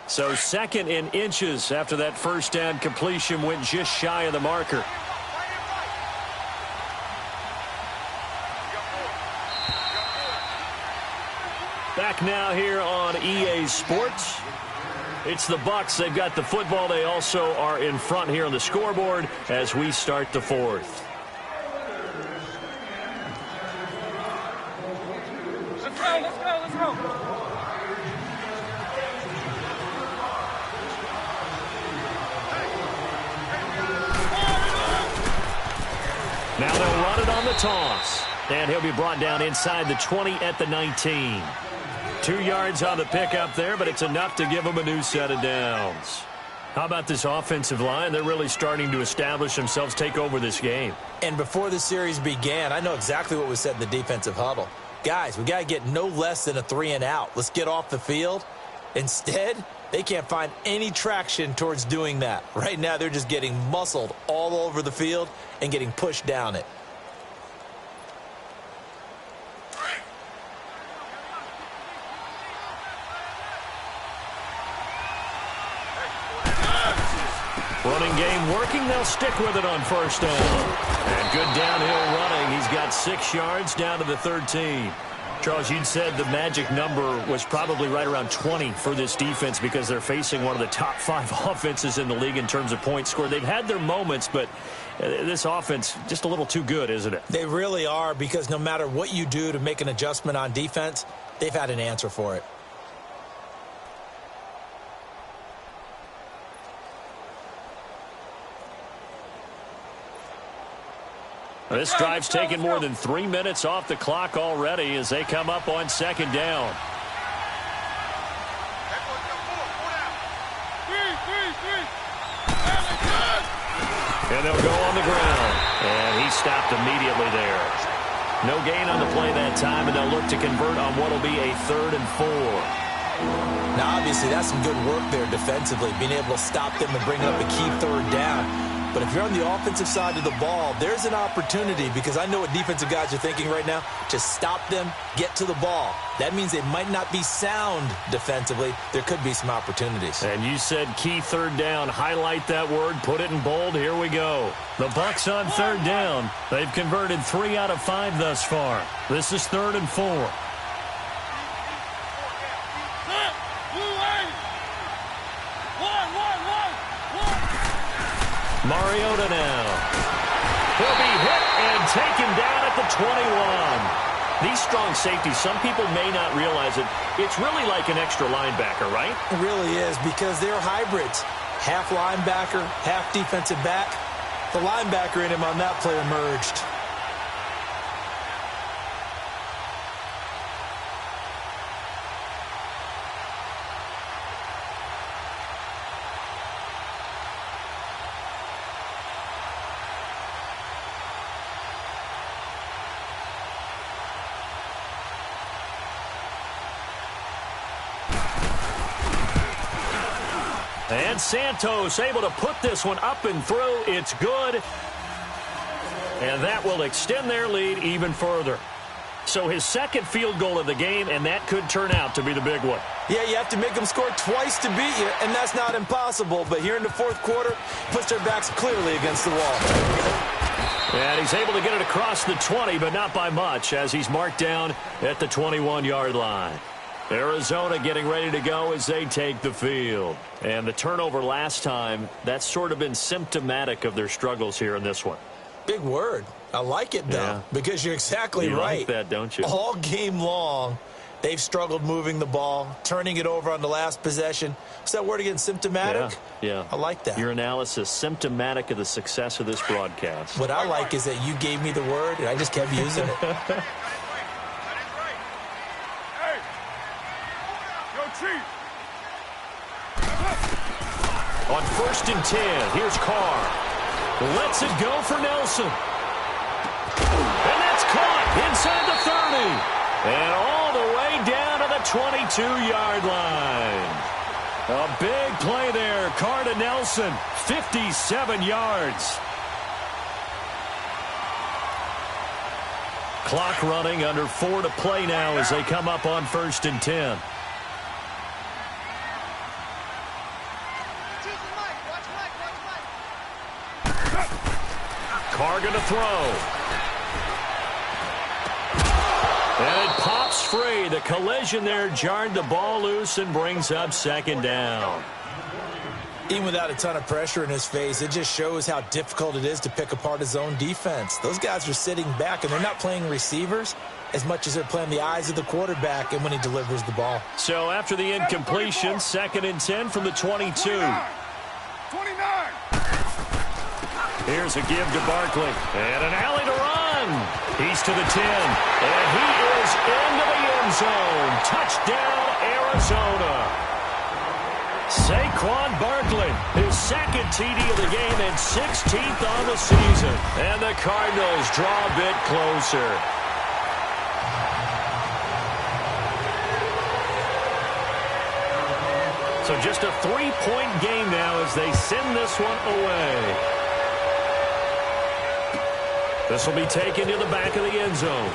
So 2nd and inches after that first down completion went just shy of the marker. Back now here on EA Sports. It's the Bucs. They've got the football. They also are in front here on the scoreboard as we start the 4th. Let's go. Now they'll run it on the toss. And he'll be brought down inside the 20 at the 19. 2 yards on the pickup there, but it's enough to give them a new set of downs. How about this offensive line? They're really starting to establish themselves, take over this game. And before the series began, I know exactly what was said in the defensive huddle. Guys, we got to get no less than a 3 and out. Let's get off the field. Instead, they can't find any traction towards doing that. Right now, they're just getting muscled all over the field and getting pushed down it. Running game working. They'll stick with it on first down. And good downhill running. He's got 6 yards down to the 13. Charles, you'd said the magic number was probably right around 20 for this defense because they're facing one of the top 5 offenses in the league in terms of points scored. They've had their moments, but this offense just a little too good, isn't it? They really are, because no matter what you do to make an adjustment on defense, they've had an answer for it. This drive's taken more than 3 minutes off the clock already as they come up on 2nd down. And they'll go on the ground. And he stopped immediately there. No gain on the play that time, and they'll look to convert on what will be a 3rd and 4. Now, obviously, that's some good work there defensively, being able to stop them and bring up a key 3rd down. But if you're on the offensive side of the ball, there's an opportunity, because I know what defensive guys are thinking right now. Just stop them, get to the ball. That means they might not be sound defensively. There could be some opportunities. And you said key 3rd down. Highlight that word. Put it in bold. Here we go. The Bucs on 3rd down. They've converted 3 out of 5 thus far. This is 3rd and 4. Mariota now. He'll be hit and taken down at the 21. These strong safeties, some people may not realize it. It's really like an extra linebacker, right? It really is, because they're hybrids. Half linebacker, half defensive back. The linebacker in him on that play emerged. And Santos able to put this one up and through. It's good. And that will extend their lead even further. So his 2nd field goal of the game, and that could turn out to be the big one. Yeah, you have to make them score twice to beat you, and that's not impossible. But here in the 4th quarter, puts their backs clearly against the wall. And he's able to get it across the 20, but not by much, as he's marked down at the 21-yard line. Arizona getting ready to go as they take the field. And the turnover last time, that's sort of been symptomatic of their struggles here in this one. Big word. I like it, though, because you're exactly right. You like that, don't you? All game long, they've struggled moving the ball, turning it over on the last possession. Is that word again, symptomatic? Yeah. I like that. Your analysis, symptomatic of the success of this broadcast. What I like is that you gave me the word, and I just kept using it. On 1st and 10, here's Carr. Lets it go for Nelson. And that's caught inside the 30. And all the way down to the 22-yard line. A big play there. Carr to Nelson, 57 yards. Clock running, under 4 to play now as they come up on 1st and 10. Carr going to throw. And it pops free. The collision there jarred the ball loose and brings up 2nd down. Even without a ton of pressure in his face, it just shows how difficult it is to pick apart his own defense. Those guys are sitting back, and they're not playing receivers as much as they're playing the eyes of the quarterback and when he delivers the ball. So after the incompletion, 2nd and 10 from the 22. 29. Here's a give to Barkley. And an alley to run. He's to the 10. And he is into the end zone. Touchdown, Arizona. Saquon Barkley, his 2nd TD of the game and 16th on the season. And the Cardinals draw a bit closer. So just a 3-point game now as they send this one away. This will be taken to the back of the end zone.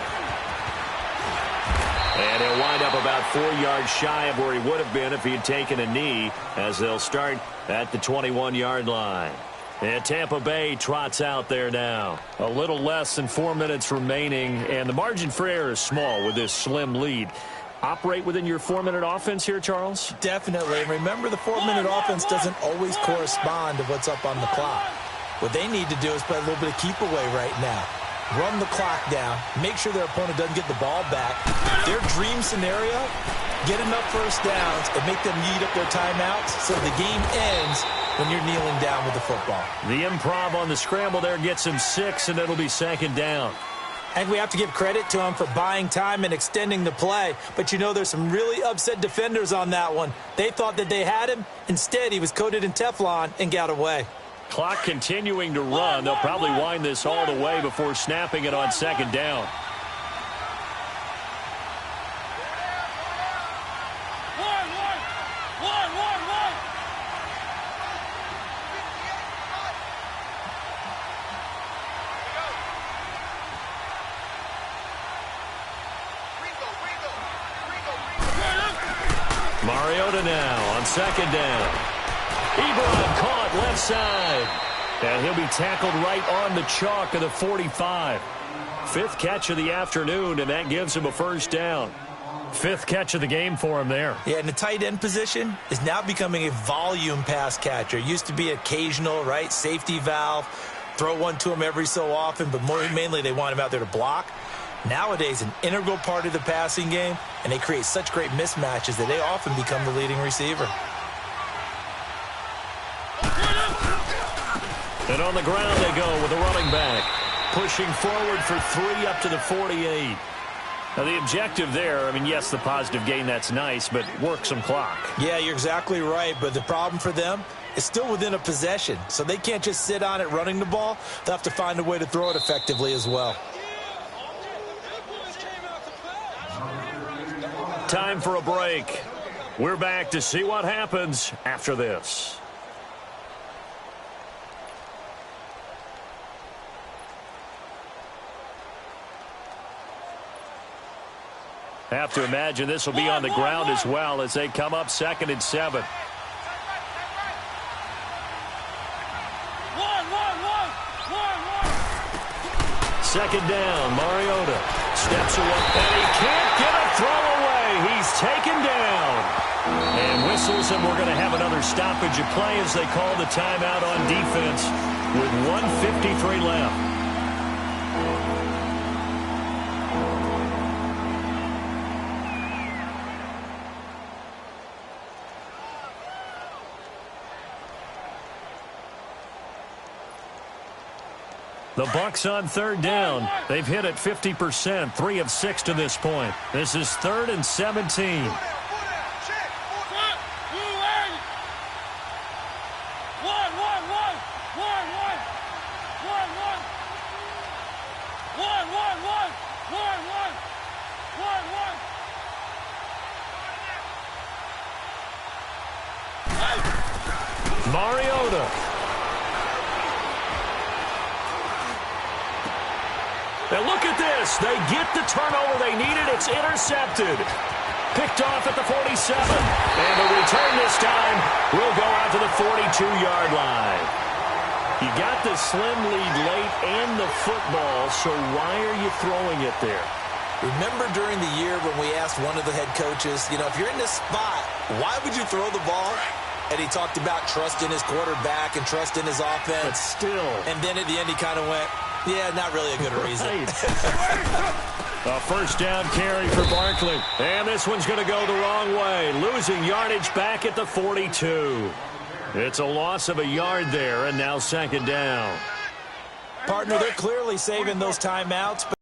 And he'll wind up about 4 yards shy of where he would have been if he had taken a knee, as they'll start at the 21-yard line. And Tampa Bay trots out there now. A little less than 4 minutes remaining, and the margin for error is small with this slim lead. Operate within your 4-minute offense here, Charles? Definitely. And remember, the 4-minute offense doesn't always correspond to what's up on the clock. What they need to do is play a little bit of keep away right now. Run the clock down. Make sure their opponent doesn't get the ball back. Their dream scenario, get enough first downs and make them eat up their timeouts so the game ends when you're kneeling down with the football. The improv on the scramble there gets him 6, and it'll be 2nd down. I think we have to give credit to him for buying time and extending the play. But, you know, there's some really upset defenders on that one. They thought that they had him. Instead, he was coated in Teflon and got away. Clock continuing to run. They'll probably wind this all the way before snapping it on 2nd down. Mariota now on 2nd down. Ebron caught left side. And he'll be tackled right on the chalk of the 45. 5th catch of the afternoon, and that gives him a 1st down. 5th catch of the game for him there. Yeah, and the tight end position is now becoming a volume pass catcher. It used to be occasional, right? Safety valve. Throw one to him every so often, but mainly they want him out there to block. Nowadays, an integral part of the passing game, and they create such great mismatches that they often become the leading receiver. And on the ground they go with a running back. Pushing forward for 3 up to the 48. Now the objective there, I mean, yes, the positive gain, that's nice, but work some clock. Yeah, you're exactly right, but the problem for them is still within a possession. So they can't just sit on it running the ball. They'll have to find a way to throw it effectively as well. Time for a break. We're back to see what happens after this. Have to imagine this will be on the ground as well as they come up 2nd and 7. Second down, Mariota steps away, and he can't get a throw away. He's taken whistles, and we're going to have another stoppage of play as they call the timeout on defense with 1:53 left. The Bucs on third down. They've hit it 50%, 3 of 6 to this point. This is 3rd and 17. Mariota. Now look at this. They get the turnover they needed. It's intercepted. Picked off at the 47. And the return this time will go out to the 42-yard line. You got the slim lead late and the football, so why are you throwing it there? Remember during the year when we asked one of the head coaches, if you're in this spot, why would you throw the ball? And he talked about trust in his quarterback and trust in his offense. But still. And then at the end he kind of went, yeah, not really a good reason. A first down carry for Barkley. And this one's going to go the wrong way. Losing yardage back at the 42. It's a loss of a yard there, and now second down. Partner, they're clearly saving those timeouts, but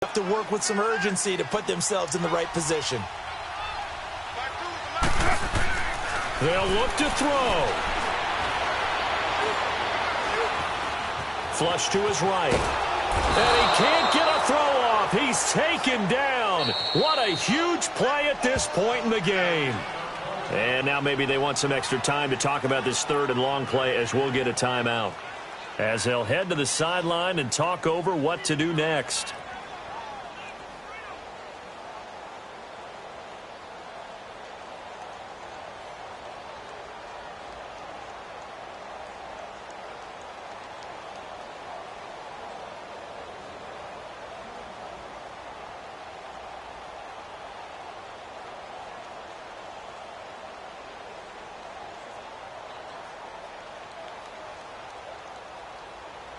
they have to work with some urgency to put themselves in the right position. They'll look to throw. Flush to his right. And he can't get a throw off. He's taken down. What a huge play at this point in the game. And now maybe they want some extra time to talk about this 3rd and long play as we'll get a timeout. As they'll head to the sideline and talk over what to do next.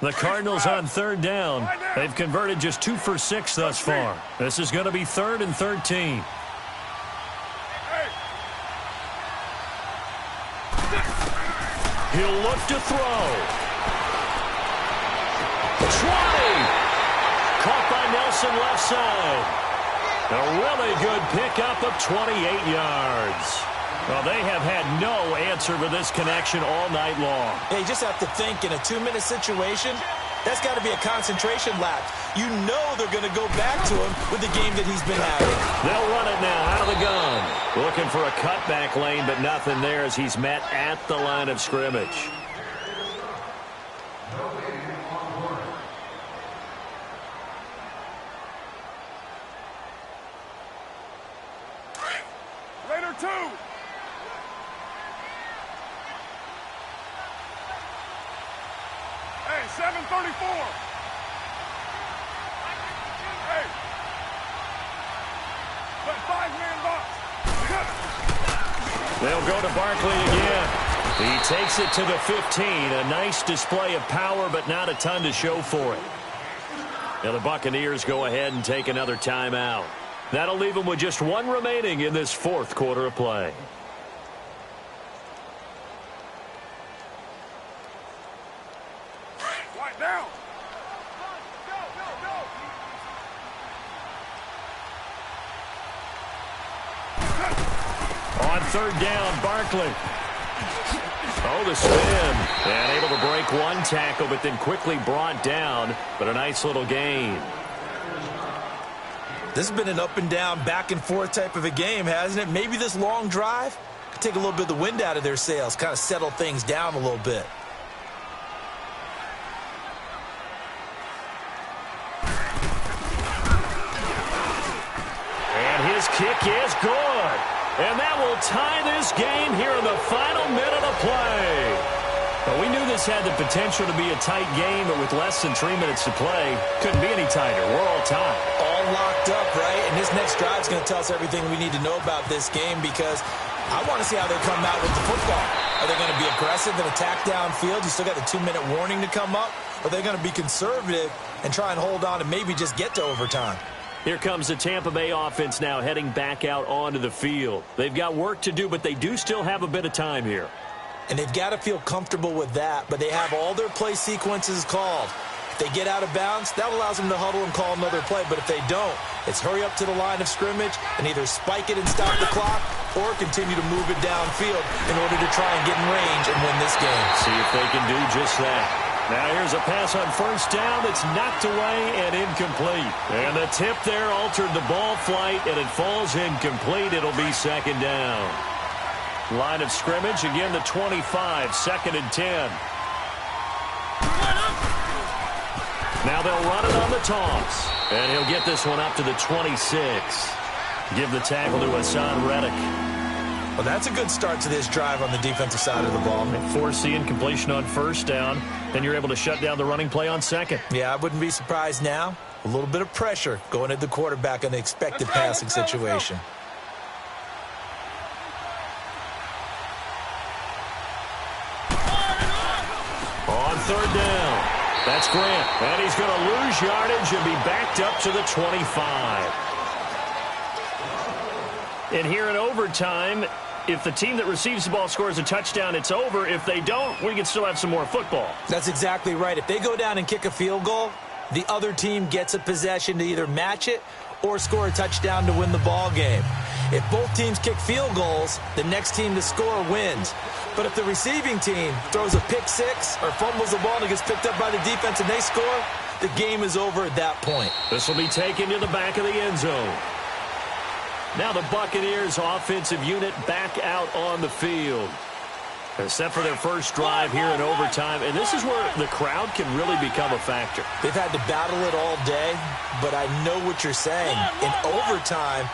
The Cardinals on third down. They've converted just 2 for 6 thus far. This is going to be 3rd and 13. He'll look to throw. 20. Caught by Nelson left side. A really good pickup of 28 yards. Well, they have had no answer for this connection all night long. Yeah, you just have to think in a 2-minute situation, that's got to be a concentration lapse. You know they're going to go back to him with the game that he's been having. They'll run it now out of the gun. Looking for a cutback lane, but nothing there as he's met at the line of scrimmage. Later, 2. Hey, 7:34. Hey. That 5-man box. They'll go to Barkley again. He takes it to the 15. A nice display of power, but not a ton to show for it. Now the Buccaneers go ahead and take another timeout. That'll leave them with just 1 remaining in this 4th quarter of play. Right down. On third down, Barkley. Oh, the spin. And able to break 1 tackle, but then quickly brought down. But a nice little gain. This has been an up and down, back and forth type of a game, hasn't it? Maybe this long drive could take a little bit of the wind out of their sails, kind of settle things down a little bit. And his kick is good. And that will tie this game here in the final minute of play. Well, we knew this had the potential to be a tight game, but with less than 3 minutes to play, couldn't be any tighter. We're all tied. All locked up, right? And this next drive is going to tell us everything we need to know about this game because I want to see how they come out with the football. Are they going to be aggressive and attack downfield? You still got the 2-minute warning to come up. Or are they going to be conservative and try and hold on and maybe just get to overtime? Here comes the Tampa Bay offense now heading back out onto the field. They've got work to do, but they do still have a bit of time here. And they've got to feel comfortable with that, but they have all their play sequences called. If they get out of bounds, that allows them to huddle and call another play. But if they don't, it's hurry up to the line of scrimmage and either spike it and stop the clock or continue to move it downfield in order to try and get in range and win this game. See if they can do just that. Now here's a pass on first down that's knocked away and incomplete. And the tip there altered the ball flight, and it falls incomplete. It'll be second down. Line of scrimmage, again the 25, second and 10. Now they'll run it on the toss. And he'll get this one up to the 26. Give the tackle to Hassan Reddick. Well, that's a good start to this drive on the defensive side of the ball. Force the incompletion on first down. Then you're able to shut down the running play on second. Yeah, I wouldn't be surprised now. A little bit of pressure going at the quarterback in the expected passing situation. On third down, that's Grant. And he's going to lose yardage and be backed up to the 25. And here in overtime, if the team that receives the ball scores a touchdown, it's over. If they don't, we can still have some more football. That's exactly right. If they go down and kick a field goal, the other team gets a possession to either match it or score a touchdown to win the ball game. If both teams kick field goals, the next team to score wins. But if the receiving team throws a pick six or fumbles the ball and it gets picked up by the defense and they score, the game is over at that point. This will be taken to the back of the end zone. Now the Buccaneers offensive unit back out on the field. They're set for their first drive here in overtime, and this is where the crowd can really become a factor. They've had to battle it all day, but I know what you're saying. In overtime,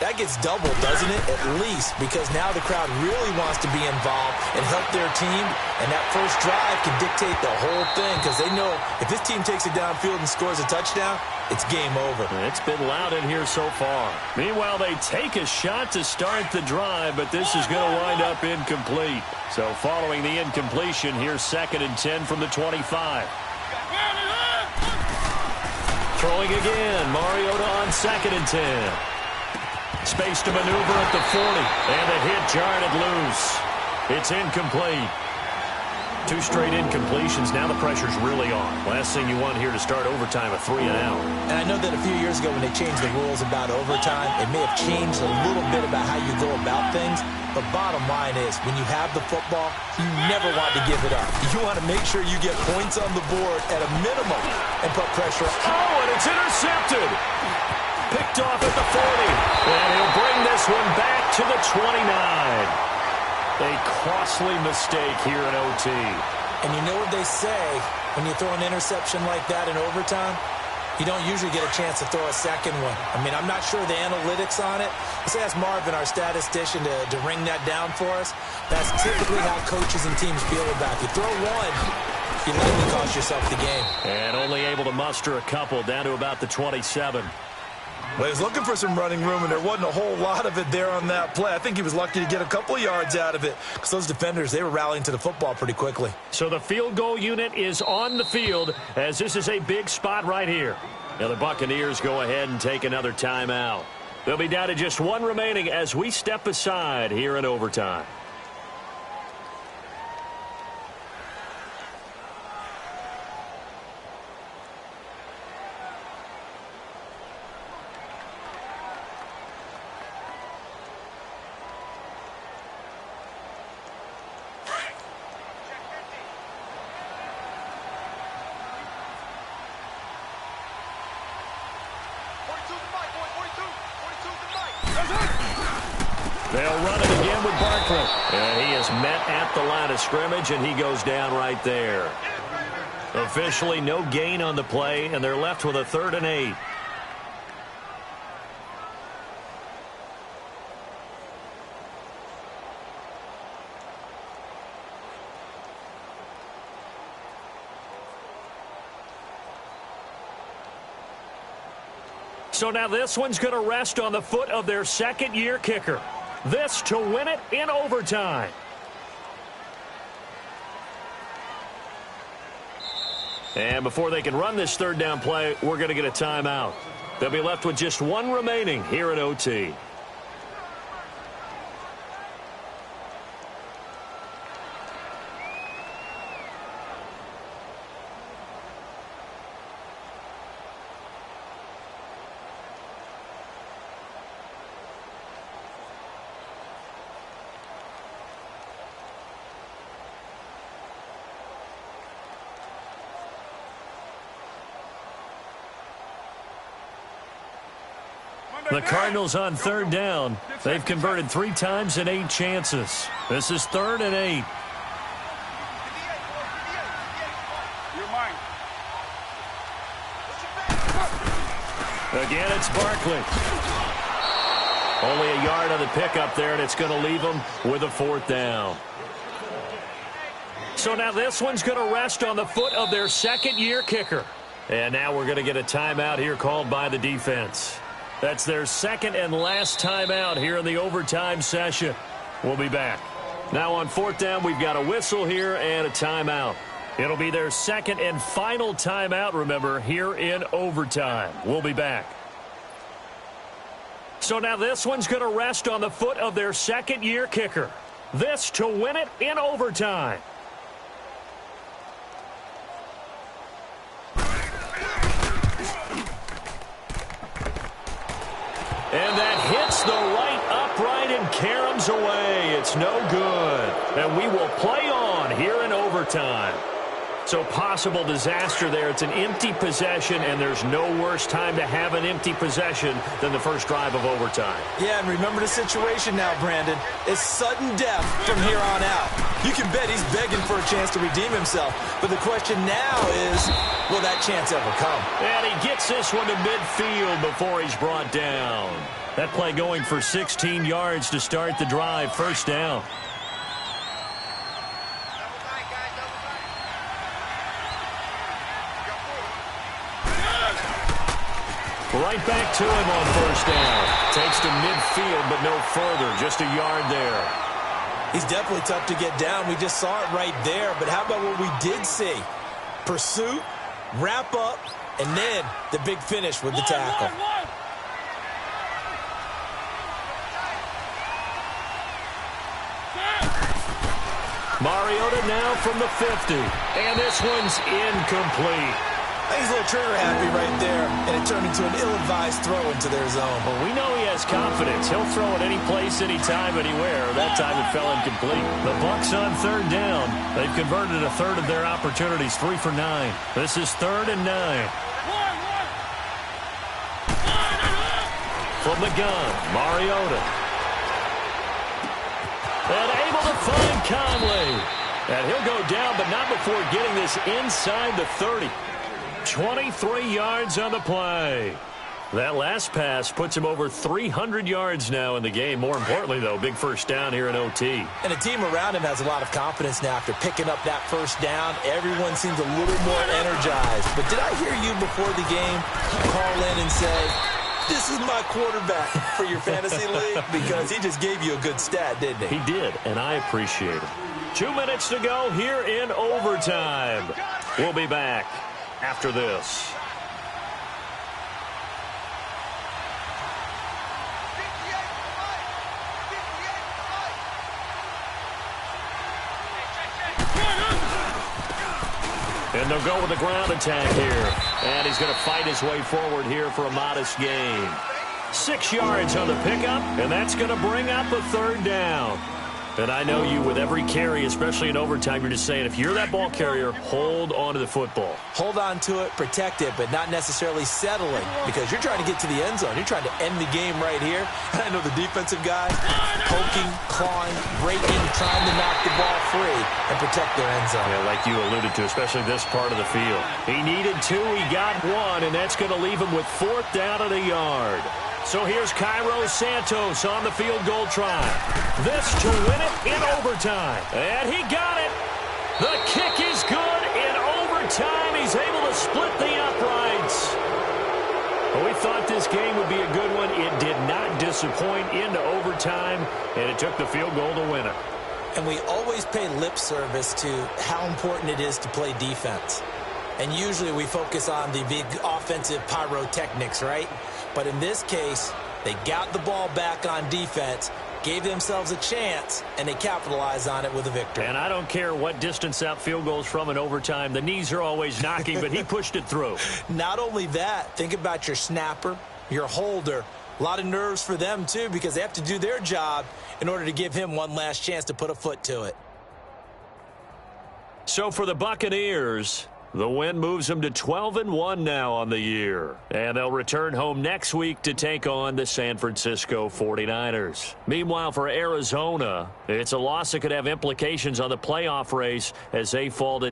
that gets doubled, doesn't it? At least, because now the crowd really wants to be involved and help their team, and that first drive can dictate the whole thing because they know if this team takes it downfield and scores a touchdown, it's game over. It's been loud in here so far. Meanwhile, they take a shot to start the drive, but this is going to wind up incomplete. So following the incompletion, here's second and 10 from the 25. Throwing again, Mariota on second and 10. Space to maneuver at the 40, and the hit jarred it loose. It's incomplete. Two straight incompletions. Now the pressure's really on. Last thing you want here to start overtime, a 3-and-out. And I know that a few years ago when they changed the rules about overtime, it may have changed a little bit about how you go about things. But bottom line is, when you have the football, you never want to give it up. You want to make sure you get points on the board at a minimum and put pressure on. Oh, and it's intercepted. Picked off at the 40. And he'll bring this one back to the 29. A costly mistake here in OT. And you know what they say, when you throw an interception like that in overtime, you don't usually get a chance to throw a second one. I mean, I'm not sure the analytics on it. Let's ask Marvin, our statistician, to ring that down for us. That's typically how coaches and teams feel about it. You throw one, you likely cost yourself the game. And only able to muster a couple down to about the 27. Well, he was looking for some running room, and there wasn't a whole lot of it there on that play. I think he was lucky to get a couple of yards out of it because those defenders, they were rallying to the football pretty quickly. So the field goal unit is on the field as this is a big spot right here. Now the Buccaneers go ahead and take another timeout. They'll be down to just one remaining as we step aside here in overtime. They'll run it again with Barkley. And he is met at the line of scrimmage, and he goes down right there. Officially no gain on the play, and they're left with a 3rd and 8. So now this one's going to rest on the foot of their second-year kicker. This to win it in overtime. And before they can run this third down play, we're going to get a timeout. They'll be left with just one remaining here in OT. The Cardinals on third down. They've converted 3 times in 8 chances. This is 3rd and 8. Again, it's Barkley. Only a yard on the pickup there, and it's going to leave them with a 4th down. So now this one's going to rest on the foot of their second-year kicker. And now we're going to get a timeout here called by the defense. That's their second and last timeout here in the overtime session. We'll be back. Now on 4th down, we've got a whistle here and a timeout. It'll be their second and final timeout, remember, here in overtime. We'll be back. So now this one's going to rest on the foot of their second-year kicker. This to win it in overtime. And that hits the right upright and caroms away. It's no good. And we will play on here in overtime. So possible disaster there. It's an empty possession, and there's no worse time to have an empty possession than the first drive of overtime. Yeah, and remember the situation now, Brandon. It's sudden death from here on out. You can bet he's begging for a chance to redeem himself. But the question now is, will that chance ever come? And he gets this one to midfield before he's brought down. That play going for 16 yards to start the drive. 1st down. Right back to him on 1st down. Takes to midfield, but no further. Just a yard there. He's definitely tough to get down. We just saw it right there. But how about what we did see? Pursuit, wrap up, and then the big finish with the tackle. Mariota now from the 50. And this one's incomplete. He's a little trigger happy right there, and it turned into an ill-advised throw into their zone. Well, we know he has confidence. He'll throw it any place, anytime, anywhere. That time it fell incomplete. The Bucs on 3rd down. They've converted a third of their opportunities, 3 for 9. This is 3rd and 9. From the gun, Mariota. And able to find Conley. And he'll go down, but not before getting this inside the 30. 23 yards on the play. That last pass puts him over 300 yards now in the game. More importantly, though, big 1st down here in OT. And the team around him has a lot of confidence now after picking up that 1st down. Everyone seems a little more energized. But did I hear you before the game call in and say, this is my quarterback for your fantasy league? Because he just gave you a good stat, didn't he? He did, and I appreciate it. 2 minutes to go here in overtime. We'll be back after this. And they'll go with the ground attack here. And he's going to fight his way forward here for a modest gain. 6 yards on the pickup, and that's going to bring up a 3rd down. And I know you, with every carry, especially in overtime, you're just saying, if you're that ball carrier, hold on to the football. Hold on to it, protect it, but not necessarily settling, because you're trying to get to the end zone. You're trying to end the game right here. And I know the defensive guys poking, clawing, breaking, trying to knock the ball free and protect their end zone. Yeah, like you alluded to, especially this part of the field. He needed 2, he got 1, and that's going to leave him with 4th down at a yard. So here's Cairo Santos on the field goal try. This to win it in overtime. And he got it. The kick is good in overtime. He's able to split the uprights. Well, we thought this game would be a good one. It did not disappoint into overtime. overtime, and it took the field goal to win it. And we always pay lip service to how important it is to play defense. And usually we focus on the big offensive pyrotechnics, right? But in this case, they got the ball back on defense, gave themselves a chance, and they capitalized on it with a victory. And I don't care what distance that field goes from in overtime. The knees are always knocking, but he pushed it through. Not only that, think about your snapper, your holder. A lot of nerves for them, too, because they have to do their job in order to give him one last chance to put a foot to it. So for the Buccaneers, the win moves them to 12-1 now on the year. And they'll return home next week to take on the San Francisco 49ers. Meanwhile, for Arizona, it's a loss that could have implications on the playoff race as they fall to